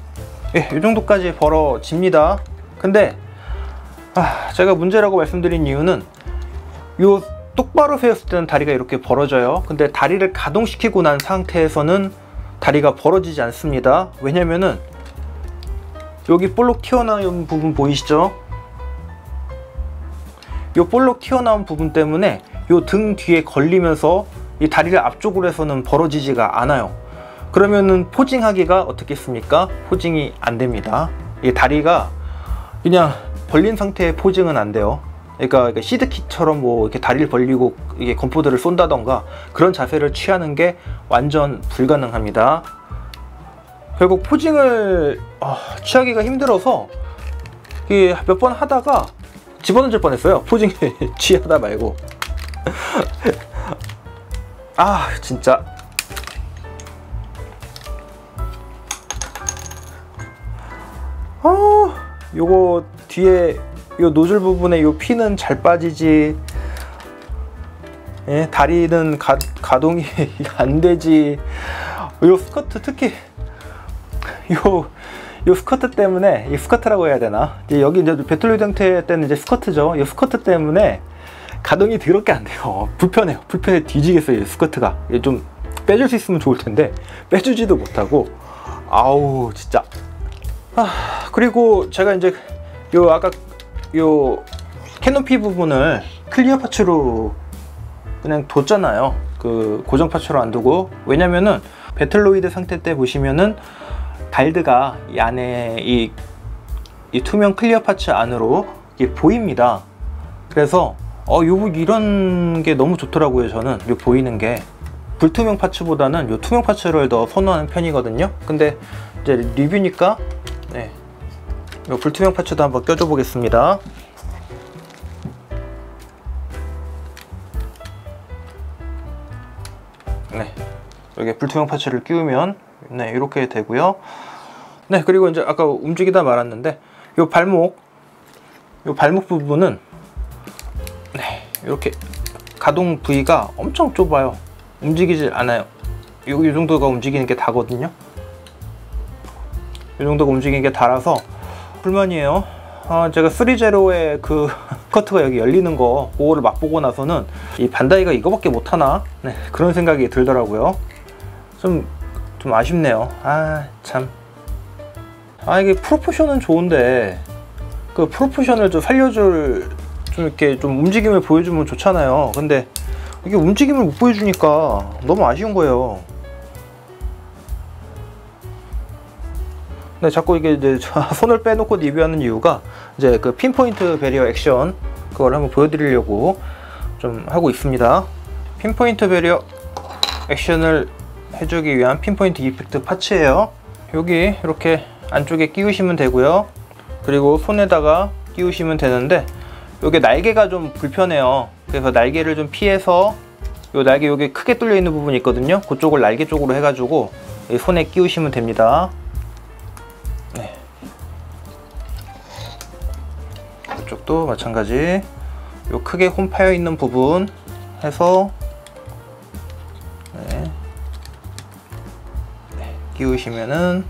이 정도까지 벌어집니다. 근데 제가 문제라고 말씀드린 이유는 요 똑바로 세웠을 때는 다리가 이렇게 벌어져요. 근데 다리를 가동시키고 난 상태에서는 다리가 벌어지지 않습니다. 왜냐면은 여기 볼록 튀어나온 부분 보이시죠? 요 볼록 튀어나온 부분 때문에 요 등 뒤에 걸리면서 이 다리를 앞쪽으로 해서는 벌어지지가 않아요. 그러면은 포징하기가 어떻겠습니까? 포징이 안 됩니다. 이 다리가 그냥 벌린 상태의 포징은 안 돼요. 그러니까 시드킥처럼 뭐 이렇게 다리를 벌리고 이게 건포드를 쏜다던가 그런 자세를 취하는 게 완전 불가능합니다. 결국 포징을 취하기가 힘들어서 몇 번 하다가 집어던질 뻔했어요. 포징 취하다 말고. 진짜. 요거 뒤에 요 노즐 부분에 요 피는 잘 빠지지. 예, 다리는 가동이 안 되지. 요 스커트, 특히 요 스커트 때문에, 이 스커트라고 해야 되나? 이제 여기 이제 배틀로이드 형태 때는 이제 스커트죠. 이 스커트 때문에 가동이 더럽게 안 돼요. 불편해요. 불편해 뒤지겠어요. 이 스커트가. 좀 빼줄 수 있으면 좋을 텐데 빼주지도 못하고. 진짜. 그리고 제가 이제 아까 요 캐노피 부분을 클리어 파츠로 그냥 뒀잖아요. 그 고정 파츠로 안 두고. 왜냐면은 배틀로이드 상태 때 보시면은 갈드가 이 안에 이 투명 클리어 파츠 안으로 이게 보입니다. 그래서 이런 게 너무 좋더라고요. 저는 요 보이는 게 불투명 파츠보다는 요 투명 파츠를 더 선호하는 편이거든요. 근데 이제 리뷰니까 네, 요 불투명 파츠도 한번 껴줘 보겠습니다. 네, 여기 불투명 파츠를 끼우면 네, 이렇게 되고요. 네, 그리고 이제 아까 움직이다 말았는데 요 발목 부분은 네, 이렇게 가동 부위가 엄청 좁아요. 움직이질 않아요. 요 정도가 움직이는 게 다거든요. 이 정도가 움직이는 게 달아서 불만이에요. 제가 3제로의 그 스커트가 여기 열리는 거 그거를 맛보고 나서는 이 반다이가 이거밖에 못하나? 네, 그런 생각이 들더라고요. 좀 아쉽네요. 참. 이게 프로포션은 좋은데 그 프로포션을 좀 살려줄 이렇게 좀 움직임을 보여주면 좋잖아요. 근데 이게 움직임을 못 보여주니까 너무 아쉬운 거예요. 네, 자꾸 이게 이제 손을 빼놓고 리뷰하는 이유가 이제 그 핀포인트 베리어 액션 그걸 한번 보여드리려고 좀 하고 있습니다. 핀포인트 베리어 액션을 해주기 위한 핀포인트 이펙트 파츠예요. 여기 이렇게 안쪽에 끼우시면 되고요. 그리고 손에다가 끼우시면 되는데 여기 날개가 좀 불편해요. 그래서 날개를 좀 피해서 요 날개 여기 크게 뚫려 있는 부분이 있거든요. 그쪽을 날개 쪽으로 해가지고 손에 끼우시면 됩니다. 네. 이쪽도 마찬가지. 요 크게 홈 파여 있는 부분 해서 네. 네. 끼우시면은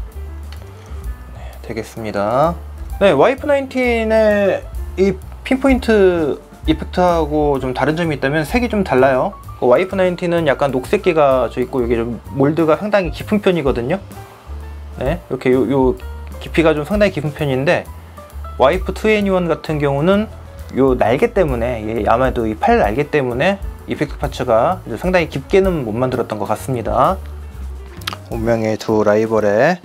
네, 되겠습니다. 네, YF-19의 이 핀포인트 이펙트하고 좀 다른 점이 있다면 색이 좀 달라요. YF-19는 약간 녹색기가 져 있고 이게 좀 몰드가 상당히 깊은 편이거든요. 네, 이렇게 요 깊이가 좀 상당히 깊은 편인데 YF-21 같은 경우는 요 날개 때문에 아마도 이 팔 날개 때문에 이펙트 파츠가 상당히 깊게는 못 만들었던 것 같습니다. 운명의 두 라이벌의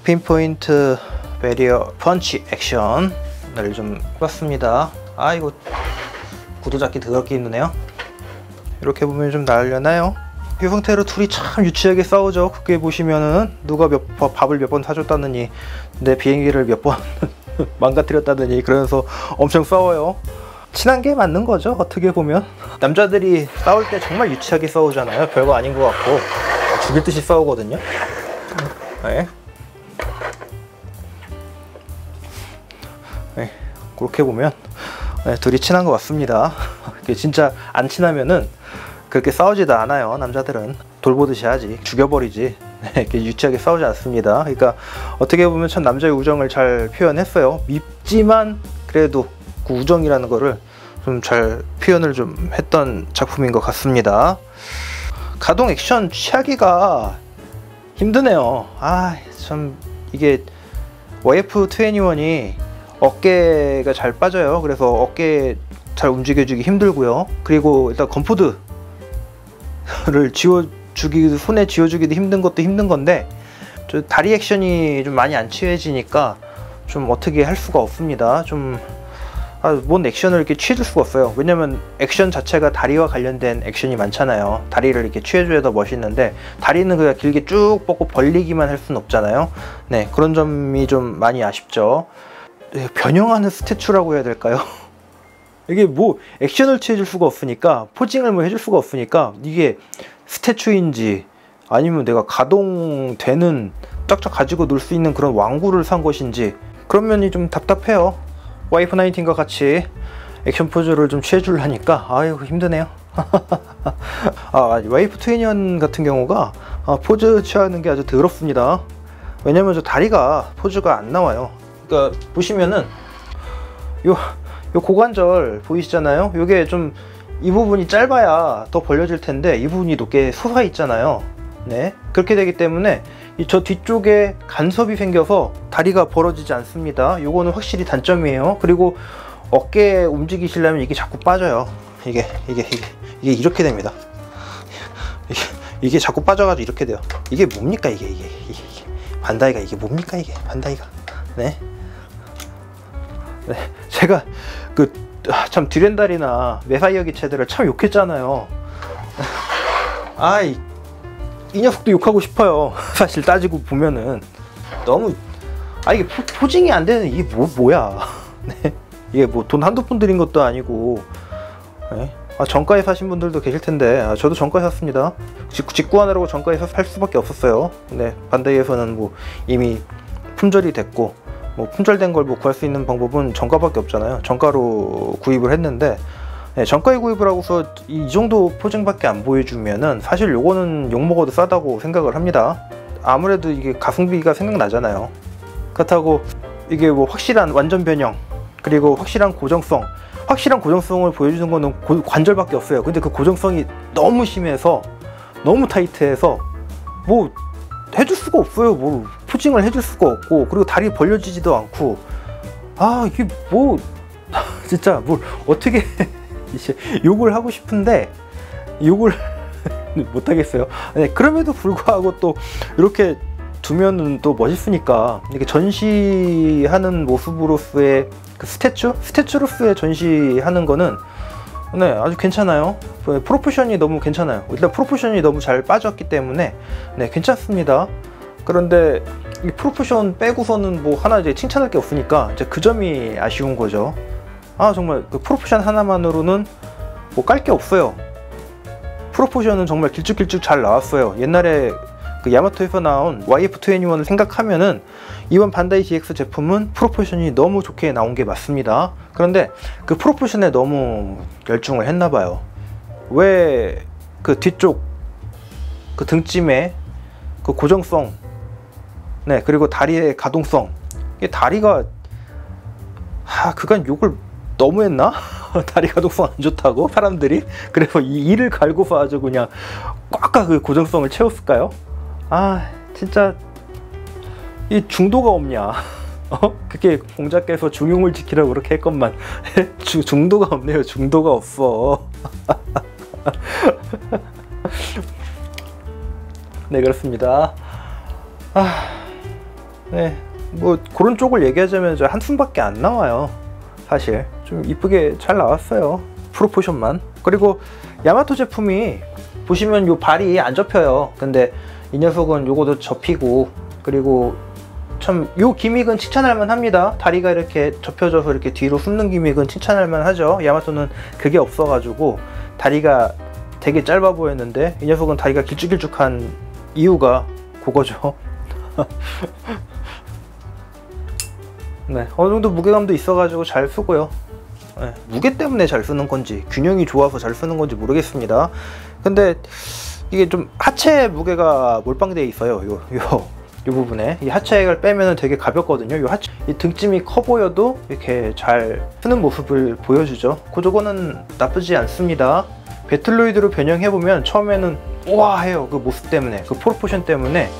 핀포인트 베리어 펀치 액션을 좀 해봤습니다. 아, 이거 구두 잡기 더럽게 힘드네요. 이렇게 보면 좀 나으려나요? 이 상태로 둘이 참 유치하게 싸우죠. 그게 보시면은 누가 밥을 몇 번 사줬다느니 내 비행기를 몇 번 망가뜨렸다느니 그러면서 엄청 싸워요. 친한 게 맞는 거죠, 어떻게 보면. 남자들이 싸울 때 정말 유치하게 싸우잖아요. 별거 아닌 것 같고 죽일 듯이 싸우거든요. 네. 네. 그렇게 보면 네, 둘이 친한 것 같습니다. 진짜 안 친하면은 그렇게 싸우지도 않아요. 남자들은 돌보듯이 하지, 죽여버리지. 이렇게 유치하게 싸우지 않습니다. 그러니까 어떻게 보면 참 남자의 우정을 잘 표현했어요. 밉지만 그래도 그 우정이라는 거를 좀 잘 표현을 좀 했던 작품인 것 같습니다. 가동 액션 취하기가 힘드네요. 아, 참 이게 YF-21이 어깨가 잘 빠져요. 그래서 어깨 잘 움직여주기 힘들고요. 그리고 일단 건포드를 손에 쥐어주기도 힘든 것도 힘든 건데 다리 액션이 좀 많이 안 취해지니까 좀 어떻게 할 수가 없습니다. 뭔 액션을 이렇게 취해줄 수가 없어요. 왜냐면 액션 자체가 다리와 관련된 액션이 많잖아요. 다리를 이렇게 취해줘야 더 멋있는데 다리는 그냥 길게 쭉 뻗고 벌리기만 할 수는 없잖아요. 네, 그런 점이 좀 많이 아쉽죠. 변형하는 스태츄라고 해야 될까요? 이게 뭐 액션을 취해줄 수가 없으니까, 포징을 뭐 해줄 수가 없으니까 이게 스태츄인지 아니면 내가 가동되는 쫙쫙 가지고 놀 수 있는 그런 왕구를 산 것인지 그런 면이 좀 답답해요. YF-19과 같이 액션 포즈를 좀 취해주려니까 아이고 힘드네요. YF-21 같은 경우가 포즈 취하는 게 아주 더럽습니다. 왜냐면 저 다리가 포즈가 안 나와요. 그러니까 보시면은 요 고관절 보이시잖아요. 요게 좀 이 부분이 짧아야 더 벌려질 텐데 이 부분이 높게 솟아 있잖아요. 네, 그렇게 되기 때문에 저 뒤쪽에 간섭이 생겨서 다리가 벌어지지 않습니다. 요거는 확실히 단점이에요. 그리고 어깨 움직이시려면 이게 자꾸 빠져요. 이게 이렇게 됩니다. 이게 자꾸 빠져가지고 이렇게 돼요. 이게 뭡니까 이게 반다이가 이게 뭡니까 이게 반다이가. 네, 제가 참 듀렌달이나 메사이어 기체들을 참 욕했잖아요. 이 녀석도 욕하고 싶어요. 사실 따지고 보면은 너무 이게 포징이 안 되는 이게 뭐야. 네, 이게 뭐 돈 한두 푼 들인 것도 아니고. 네? 정가에 사신 분들도 계실 텐데 저도 정가에 샀습니다. 직구하느라고 정가에 살 수밖에 없었어요. 근데 반다이에서는 뭐 이미 품절이 됐고 뭐 품절된 걸 뭐 구할 수 있는 방법은 정가밖에 없잖아요. 정가로 구입을 했는데 네, 정가에 구입을 하고서 이 정도 포징밖에 안 보여주면은 사실 요거는 욕먹어도 싸다고 생각을 합니다. 아무래도 이게 가성비가 생각나잖아요. 그렇다고 이게 뭐 확실한 완전 변형 그리고 확실한 고정성을 보여주는 거는 관절밖에 없어요. 근데 그 고정성이 너무 심해서 너무 타이트해서 뭐 해줄 수가 없어요. 뭐 포징을 해줄 수가 없고 그리고 다리 벌려지지도 않고 이게 뭐 진짜 뭘 어떻게 욕을 하고 싶은데 욕을 못하겠어요. 네, 그럼에도 불구하고 또 이렇게 두면은 또 멋있으니까 이렇게 전시하는 모습으로서의 그 스태츄로서의 전시하는 거는 네, 아주 괜찮아요. 프로포션이 너무 괜찮아요. 일단 프로포션이 너무 잘 빠졌기 때문에 네, 괜찮습니다. 그런데 이 프로포션 빼고서는 뭐 하나 이제 칭찬할 게 없으니까 이제 그 점이 아쉬운 거죠. 아, 정말 그 프로포션 하나만으로는 뭐 깔 게 없어요. 프로포션은 정말 길쭉길쭉 잘 나왔어요. 옛날에 그 야마토에서 나온 YF21을 생각하면은 이번 반다이 GX 제품은 프로포션이 너무 좋게 나온 게 맞습니다. 그런데 그 프로포션에 너무 열중을 했나봐요. 왜 그 뒤쪽 그 등짐의 그 고정성, 네, 그리고 다리의 가동성, 이게 다리가 그간 욕을 너무 했나? 다리 가동성 안 좋다고 사람들이? 그래서 이 이를 갈고서 아주 그냥 꽉꽉 그 고정성을 채웠을까요? 아, 진짜 이 중도가 없냐? 그게 공작께서 중용을 지키라고 그렇게 했건만 중도가 없네요. 중도가 없어. 네, 그렇습니다. 네, 뭐 그런 쪽을 얘기하자면 저 한숨밖에 안 나와요. 사실 좀 이쁘게 잘 나왔어요. 프로포션만. 그리고 야마토 제품이 보시면 요 발이 안 접혀요. 근데 이 녀석은 요거도 접히고, 그리고 참 요 기믹은 칭찬할만 합니다. 다리가 이렇게 접혀져서 이렇게 뒤로 숨는 기믹은 칭찬할만 하죠. 야마토는 그게 없어가지고 다리가 되게 짧아 보였는데 이 녀석은 다리가 길쭉길쭉한 이유가 그거죠. 네, 어느정도 무게감도 있어가지고 잘 쓰고요. 네, 무게 때문에 잘 쓰는 건지 균형이 좋아서 잘 쓰는 건지 모르겠습니다. 근데 이게 좀 하체 무게가 몰빵되어 있어요. 요 부분에 이 하체를 빼면 되게 가볍거든요. 요 하체, 이 등짐이 커 보여도 이렇게 잘 쓰는 모습을 보여주죠. 저거는 나쁘지 않습니다. 배틀로이드로 변형해보면 처음에는 우와 해요. 그 모습 때문에, 그 프로포션 때문에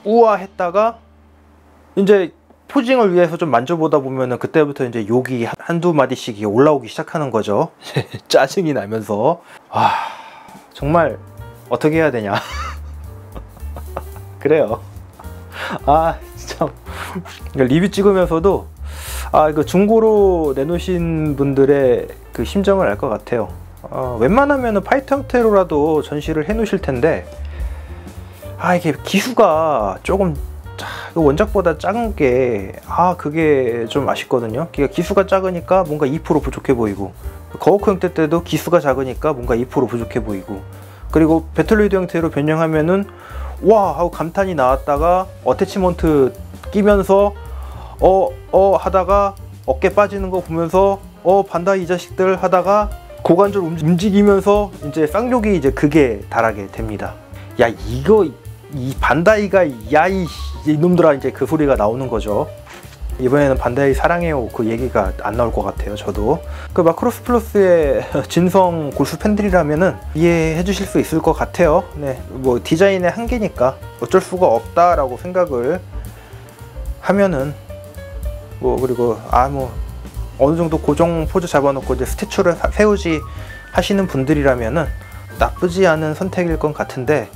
우와 했다가 이제 포징을 위해서 좀 만져보다 보면은 그때부터 이제 욕이 한두 마디씩 올라오기 시작하는 거죠. 짜증이 나면서 정말 어떻게 해야 되냐. 그래요. 진짜 리뷰 찍으면서도 이거 중고로 내놓으신 분들의 그 심정을 알 것 같아요. 웬만하면 파이터 형태로라도 전시를 해 놓으실 텐데 이게 기수가 조금 원작보다 작은 게 그게 좀 아쉽거든요. 기수가 작으니까 뭔가 2% 부족해 보이고, 거워크 형태 때도 기수가 작으니까 뭔가 2% 부족해 보이고, 그리고 배틀로이드 형태로 변형하면은 와 하고 감탄이 나왔다가 어태치먼트 끼면서 하다가 어깨 빠지는 거 보면서 반다이 이 자식들 하다가 고관절 움직이면서 이제 쌍욕이 이제 극에 달하게 됩니다. 야, 이 반다이가 이놈들아, 이제 그 소리가 나오는 거죠. 이번에는 반다이 사랑해요 그 얘기가 안 나올 것 같아요. 저도 그 마크로스 플러스의 진성 골수 팬들이라면은 이해해 주실 수 있을 것 같아요. 네, 뭐 디자인의 한계니까 어쩔 수가 없다라고 생각을 하면은 그리고 뭐 어느 정도 고정 포즈 잡아놓고 이제 스태츄를 세우지 하시는 분들이라면은 나쁘지 않은 선택일 것 같은데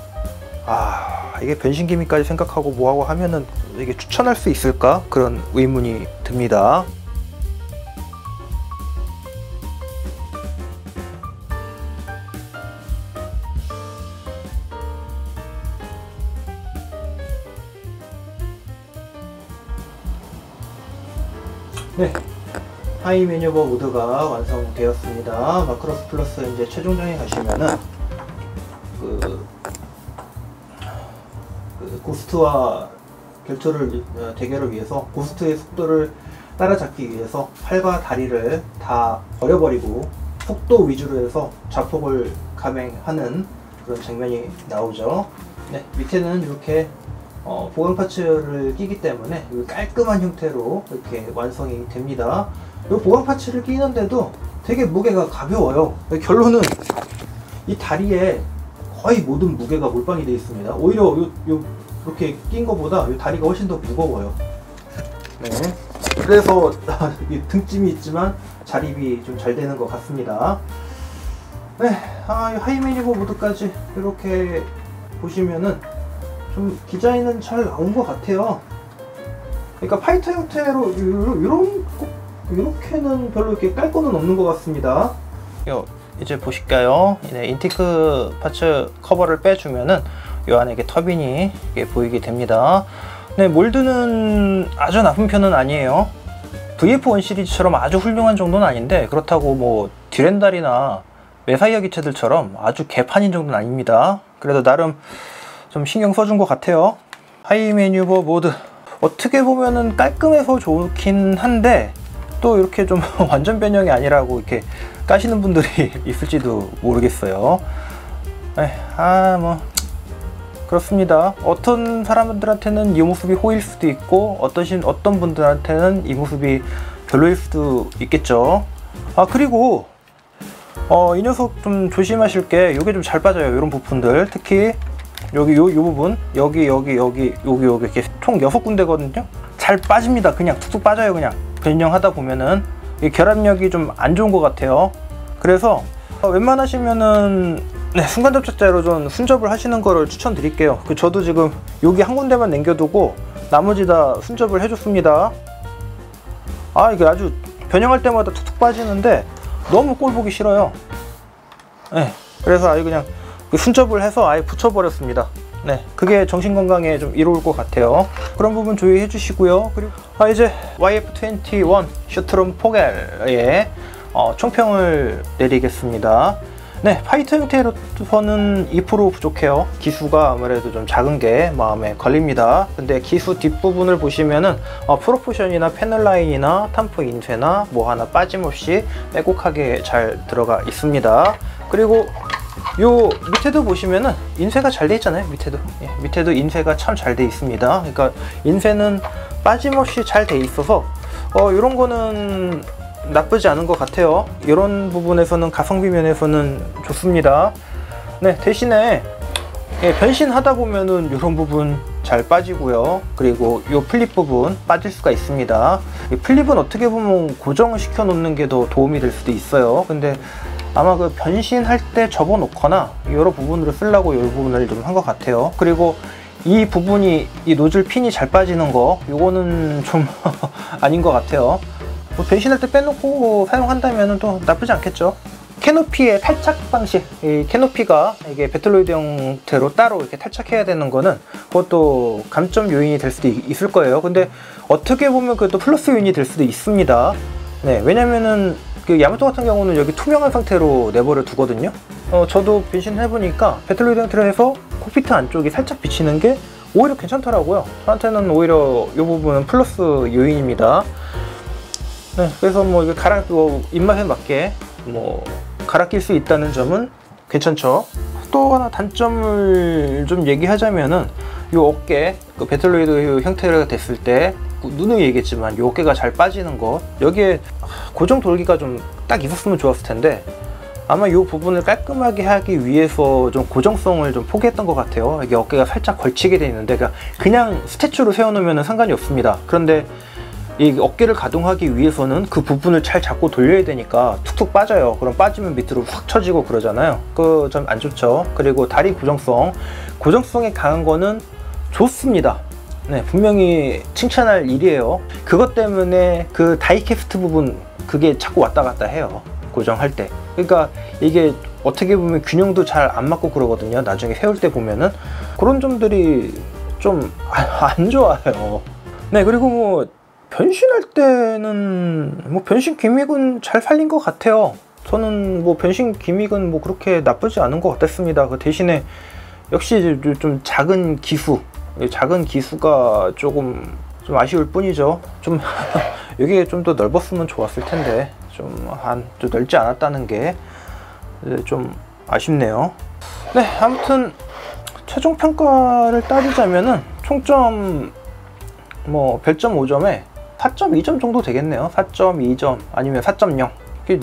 이게 변신 기믹까지 생각하고 뭐하고 하면은 이게 추천할 수 있을까? 그런 의문이 듭니다. 네, 하이 매니버 모드가 완성되었습니다. 마크로스 플러스 이제 최종장에 가시면은 고스트와 대결을 위해서 고스트의 속도를 따라잡기 위해서 팔과 다리를 다 버려버리고 속도 위주로 해서 자폭을 감행하는 그런 장면이 나오죠. 네, 밑에는 이렇게 보강 파츠를 끼기 때문에 깔끔한 형태로 이렇게 완성이 됩니다. 이 보강 파츠를 끼는데도 되게 무게가 가벼워요. 결론은 이 다리에 거의 모든 무게가 몰빵이 되어 있습니다. 오히려 이렇게 낀 것보다 이 다리가 훨씬 더 무거워요. 네, 그래서 이 등짐이 있지만 자립이 좀 잘 되는 것 같습니다. 네, 하이매니버 모드까지 이렇게 보시면은 좀 디자인은 잘 나온 것 같아요. 그러니까 파이터 형태로 이렇게는 별로 이렇게 깔 거는 없는 것 같습니다. 이제 보실까요? 인테이크 파츠 커버를 빼주면은 이 안에 이게 터빈이 보이게 됩니다. 네, 몰드는 아주 나쁜 편은 아니에요. VF1 시리즈처럼 아주 훌륭한 정도는 아닌데, 그렇다고 뭐 듀렌달이나 메사이어 기체들처럼 아주 개판인 정도는 아닙니다. 그래도 나름 좀 신경 써준 것 같아요. 하이 매뉴버 모드 어떻게 보면은 깔끔해서 좋긴 한데, 또 이렇게 좀 완전 변형이 아니라고 이렇게 까시는 분들이 있을지도 모르겠어요. 뭐 그렇습니다. 어떤 사람들한테는 이 모습이 호일 수도 있고, 어떤 분들한테는 이 모습이 별로일 수도 있겠죠. 그리고 이 녀석 좀 조심하실 게, 요게 좀 잘 빠져요. 이런 부분들, 특히 여기 요 부분, 여기 이렇게 총 6군데거든요 잘 빠집니다. 그냥 툭툭 빠져요. 그냥 변형하다 보면은 이 결합력이 좀 안 좋은 것 같아요. 그래서 웬만하시면은 순간 접착제로 좀 순접을 하시는 거를 추천드릴게요. 저도 지금 여기 한 군데만 남겨두고 나머지 다 순접을 해줬습니다. 이게 아주 변형할 때마다 툭툭 빠지는데 너무 꼴 보기 싫어요. 그래서 아예 그냥 순접을 해서 아예 붙여버렸습니다. 그게 정신건강에 좀 이로울 것 같아요. 그런 부분 주의해 주시고요. 그리고 이제 YF21 슈트룸 포겔의 총평을 내리겠습니다. 파이터 형태로서는 2% 부족해요. 기수가 아무래도 좀 작은 게 마음에 걸립니다. 근데 기수 뒷부분을 보시면은 프로포션이나 패널 라인이나 탐프 인쇄나 뭐 하나 빠짐없이 빼곡하게 잘 들어가 있습니다. 그리고 요 밑에도 보시면은 인쇄가 잘 돼 있잖아요. 밑에도 인쇄가 참 잘 돼 있습니다. 그러니까 인쇄는 빠짐없이 잘 돼 있어서 이런 거는 나쁘지 않은 것 같아요. 이런 부분에서는 가성비 면에서는 좋습니다. 대신에 변신하다 보면은 이런 부분 잘 빠지고요. 그리고 이 플립 부분 빠질 수가 있습니다. 이 플립은 어떻게 보면 고정을 시켜 놓는 게 더 도움이 될 수도 있어요. 근데 아마 그 변신할 때 접어 놓거나 여러 부분으로 쓰려고 이 부분을 좀 한 것 같아요. 그리고 이 부분이, 이 노즐 핀이 잘 빠지는 거, 요거는 좀 아닌 것 같아요. 변신할 때 빼놓고 사용한다면 또 나쁘지 않겠죠. 캐노피의 탈착 방식, 이 캐노피가 이게 배틀로이드 형태로 따로 이렇게 탈착해야 되는 거는 그것도 감점 요인이 될 수도 있을 거예요. 근데 어떻게 보면 그것도 플러스 요인이 될 수도 있습니다. 왜냐면은 그 야마토 같은 경우는 여기 투명한 상태로 내버려 두거든요. 저도 변신해보니까 배틀로이드 형태로 해서 콕피트 안쪽이 살짝 비치는 게 오히려 괜찮더라고요. 저한테는 오히려 이 부분은 플러스 요인입니다. 그래서 뭐 이게 입맛에 맞게 뭐 갈아 낄 수 있다는 점은 괜찮죠. 또 하나 단점을 좀 얘기하자면은 이 어깨, 그 배틀로이드 형태가 됐을 때 누누이 얘기했지만 이 어깨가 잘 빠지는 것, 여기에 고정 돌기가 좀 딱 있었으면 좋았을 텐데 아마 이 부분을 깔끔하게 하기 위해서 좀 고정성을 좀 포기했던 것 같아요. 이게 어깨가 살짝 걸치게 돼 있는데 그냥 스태츄로 세워놓으면 상관이 없습니다. 그런데 이 어깨를 가동하기 위해서는 그 부분을 잘 잡고 돌려야 되니까 툭툭 빠져요. 그럼 빠지면 밑으로 확 쳐지고 그러잖아요. 그 좀 안 좋죠. 그리고 다리 고정성이 강한 거는 좋습니다. 분명히 칭찬할 일이에요. 그것 때문에 그 다이캐스트 부분, 그게 자꾸 왔다 갔다 해요. 고정할 때. 그러니까 이게 어떻게 보면 균형도 잘 안 맞고 그러거든요. 나중에 세울 때 보면은 그런 점들이 좀 안 좋아요. 그리고 뭐 변신할 때는 뭐 변신 기믹은 잘 살린 것 같아요. 저는 뭐 변신 기믹은 뭐 그렇게 나쁘지 않은 것 같았습니다. 그 대신에 역시 좀 작은 기수가 좀 아쉬울 뿐이죠. 좀 여기에 좀 더 넓었으면 좋았을 텐데 좀 넓지 않았다는 게 좀 아쉽네요. 아무튼 최종 평가를 따지자면은 총점 뭐 별점 5점에 4.2점 정도 되겠네요. 4.2점 아니면 4.0.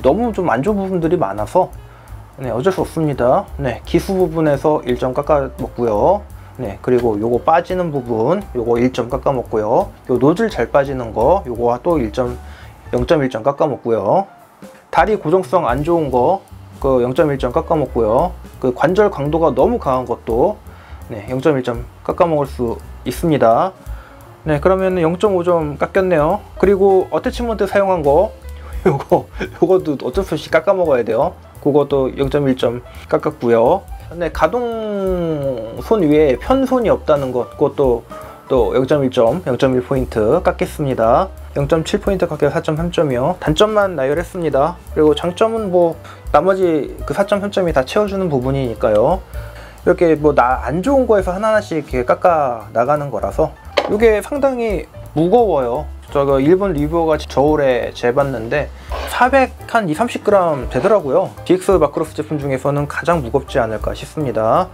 너무 좀 안 좋은 부분들이 많아서 어쩔 수 없습니다. 기수 부분에서 1점 깎아 먹고요. 그리고 요거 빠지는 부분 요거 1점 깎아 먹고요. 요 노즐 잘 빠지는 거 요거와 또 0.1점 깎아 먹고요. 다리 고정성 안 좋은 거 그 0.1점 깎아 먹고요. 그 관절 강도가 너무 강한 것도 네, 0.1점 깎아먹을 수 있습니다. 네, 그러면 0.5점 깎였네요. 그리고 어태치먼트 사용한 거 요것도 어쩔 수 없이 깎아먹어야 돼요. 그것도 0.1점 깎았고요. 네, 가동 손 위에 편손이 없다는 것, 그것도 또 0.1점, 0.1포인트 깎겠습니다. 0.7포인트 깎여서 4.3점이요. 단점만 나열했습니다. 그리고 장점은 뭐 나머지 그 4.3점이 다 채워주는 부분이니까요. 이렇게 뭐 안 좋은 거에서 하나하나씩 이렇게 깎아 나가는 거라서 이게 상당히 무거워요. 저거 일본 리뷰어가 저울에 재봤는데 430g 되더라고요. DX 마크로스 제품 중에서는 가장 무겁지 않을까 싶습니다.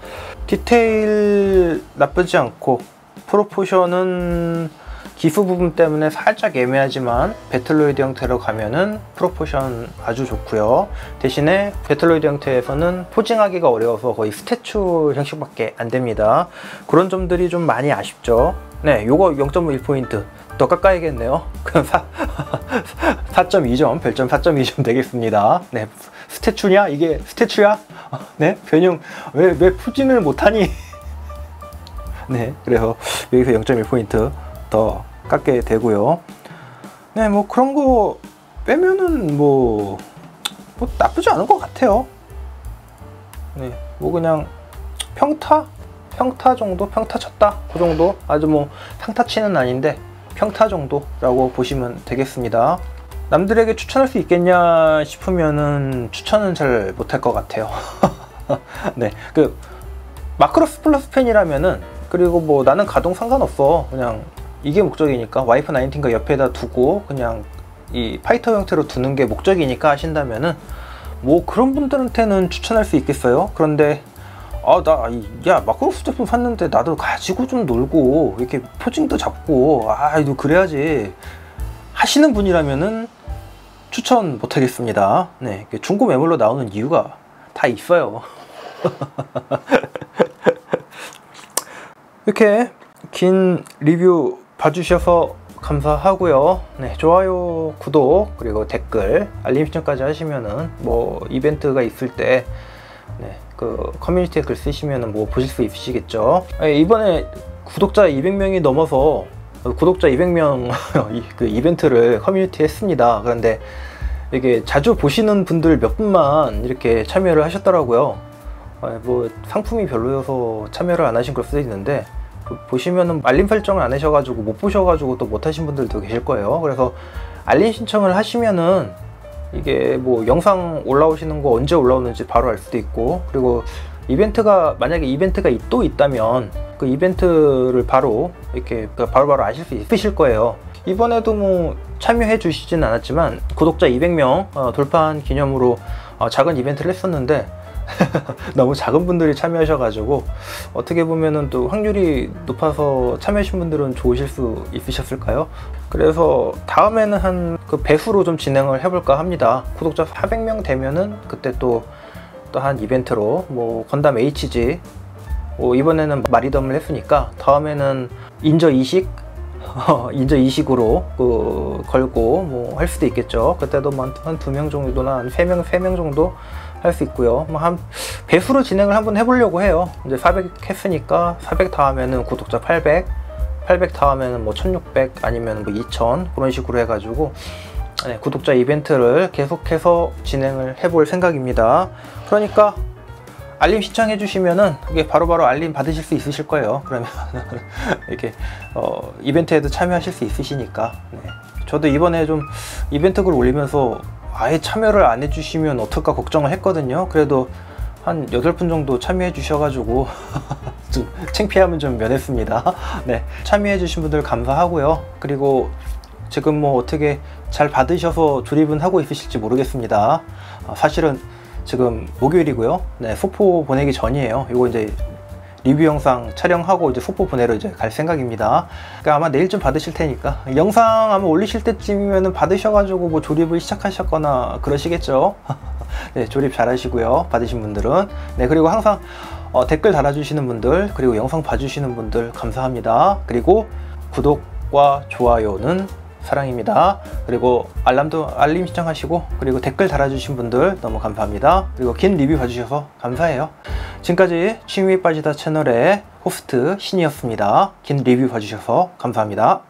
디테일 나쁘지 않고 프로포션은 기수 부분 때문에 살짝 애매하지만 배틀로이드 형태로 가면은 프로포션 아주 좋고요. 대신에 배틀로이드 형태에서는 포징하기가 어려워서 거의 스태츄 형식밖에 안 됩니다. 그런 점들이 좀 많이 아쉽죠. 네, 요거 0.1포인트 더 깎아야겠네요. 그럼 4.2점, 별점 4.2점 되겠습니다. 네, 스태츄냐? 이게 스태츄야? 네, 변형 왜 포징을 못하니? 네, 그래서 여기서 0.1포인트 더 깎게 되고요. 네, 뭐 그런 거 빼면은 뭐 나쁘지 않은 것 같아요. 네, 뭐 그냥 평타 정도, 평타 쳤다 그 정도. 아주 뭐 상타치는 아닌데 평타 정도라고 보시면 되겠습니다. 남들에게 추천할 수 있겠냐 싶으면은 추천은 잘 못할 것 같아요. 네, 그 마크로스 플러스 펜이라면은, 그리고 뭐 나는 가동 상관없어, 그냥 이게 목적이니까 와이프 19가 옆에다 두고 그냥 이 파이터 형태로 두는 게 목적이니까 하신다면은 뭐 그런 분들한테는 추천할 수 있겠어요. 그런데 야 마크로스 제품 샀는데 나도 가지고 좀 놀고 이렇게 포징도 잡고 이거 그래야지 하시는 분이라면은 추천 못하겠습니다. 네, 중고 매물로 나오는 이유가 다 있어요. 이렇게 긴 리뷰 봐주셔서 감사하고요. 네, 좋아요, 구독, 그리고 댓글, 알림 신청까지 하시면은 뭐 이벤트가 있을 때 그 커뮤니티에 글 쓰시면은 뭐 보실 수 있으시겠죠. 이번에 구독자 200명이 넘어서 구독자 200명 그 이벤트를 커뮤니티에 했습니다. 그런데 이게 자주 보시는 분들 몇 분만 이렇게 참여를 하셨더라고요. 뭐 상품이 별로여서 참여를 안 하신 걸 수도 있는데, 보시면은 알림 설정을 안 하셔가지고 못 보셔가지고 또 못 하신 분들도 계실 거예요. 그래서 알림 신청을 하시면은 이게 뭐 영상 올라오시는 거 언제 올라오는지 바로 알 수도 있고, 그리고 만약에 이벤트가 또 있다면 그 이벤트를 바로 이렇게 바로바로 아실 수 있으실 거예요. 이번에도 뭐 참여해 주시진 않았지만 구독자 200명 돌파한 기념으로 작은 이벤트를 했었는데 너무 작은 분들이 참여하셔가지고 어떻게 보면은 또 확률이 높아서 참여하신 분들은 좋으실 수 있으셨을까요? 그래서 다음에는 한 그 배수로 좀 진행을 해볼까 합니다. 구독자 400명 되면은 그때 또 한 이벤트로 뭐 건담 HG, 이번에는 마리덤을 했으니까 다음에는 인저 이식 인저 이식으로 걸고 뭐 할 수도 있겠죠. 그때도 한 2명 정도나 한 3명 정도 할 수 있고요. 뭐 한 배수로 진행을 한번 해보려고 해요. 이제 400 했으니까 400 다음에는 구독자 800 다음에는 뭐 1600 아니면 뭐 2000 그런 식으로 해가지고 구독자 이벤트를 계속해서 진행을 해볼 생각입니다. 그러니까 알림 신청해 주시면은 이게 바로바로 알림 받으실 수 있으실 거예요. 그러면 이렇게 이벤트에도 참여하실 수 있으시니까. 네. 저도 이번에 좀 이벤트 글 올리면서 아예 참여를 안 해주시면 어떨까 걱정을 했거든요. 그래도 한 8분 정도 참여해 주셔가지고 좀 창피함은 좀 면했습니다. 네, 참여해 주신 분들 감사하고요. 그리고 지금 뭐 어떻게 잘 받으셔서 조립은 하고 있으실지 모르겠습니다. 사실은 지금 목요일이고요. 네, 소포 보내기 전이에요. 이거 이제 리뷰 영상 촬영하고 이제 소포 보내러 이제 갈 생각입니다. 그러니까 아마 내일쯤 받으실 테니까 영상 아마 올리실 때쯤이면 받으셔가지고 뭐 조립을 시작하셨거나 그러시겠죠. 네, 조립 잘 하시고요. 받으신 분들은. 네, 그리고 항상 댓글 달아주시는 분들, 그리고 영상 봐주시는 분들 감사합니다. 그리고 구독과 좋아요는 사랑입니다. 그리고 알림 신청하시고, 그리고 댓글 달아주신 분들 너무 감사합니다. 그리고 긴 리뷰 봐주셔서 감사해요. 지금까지 취미에 빠지다 채널의 호스트 신이었습니다. 긴 리뷰 봐주셔서 감사합니다.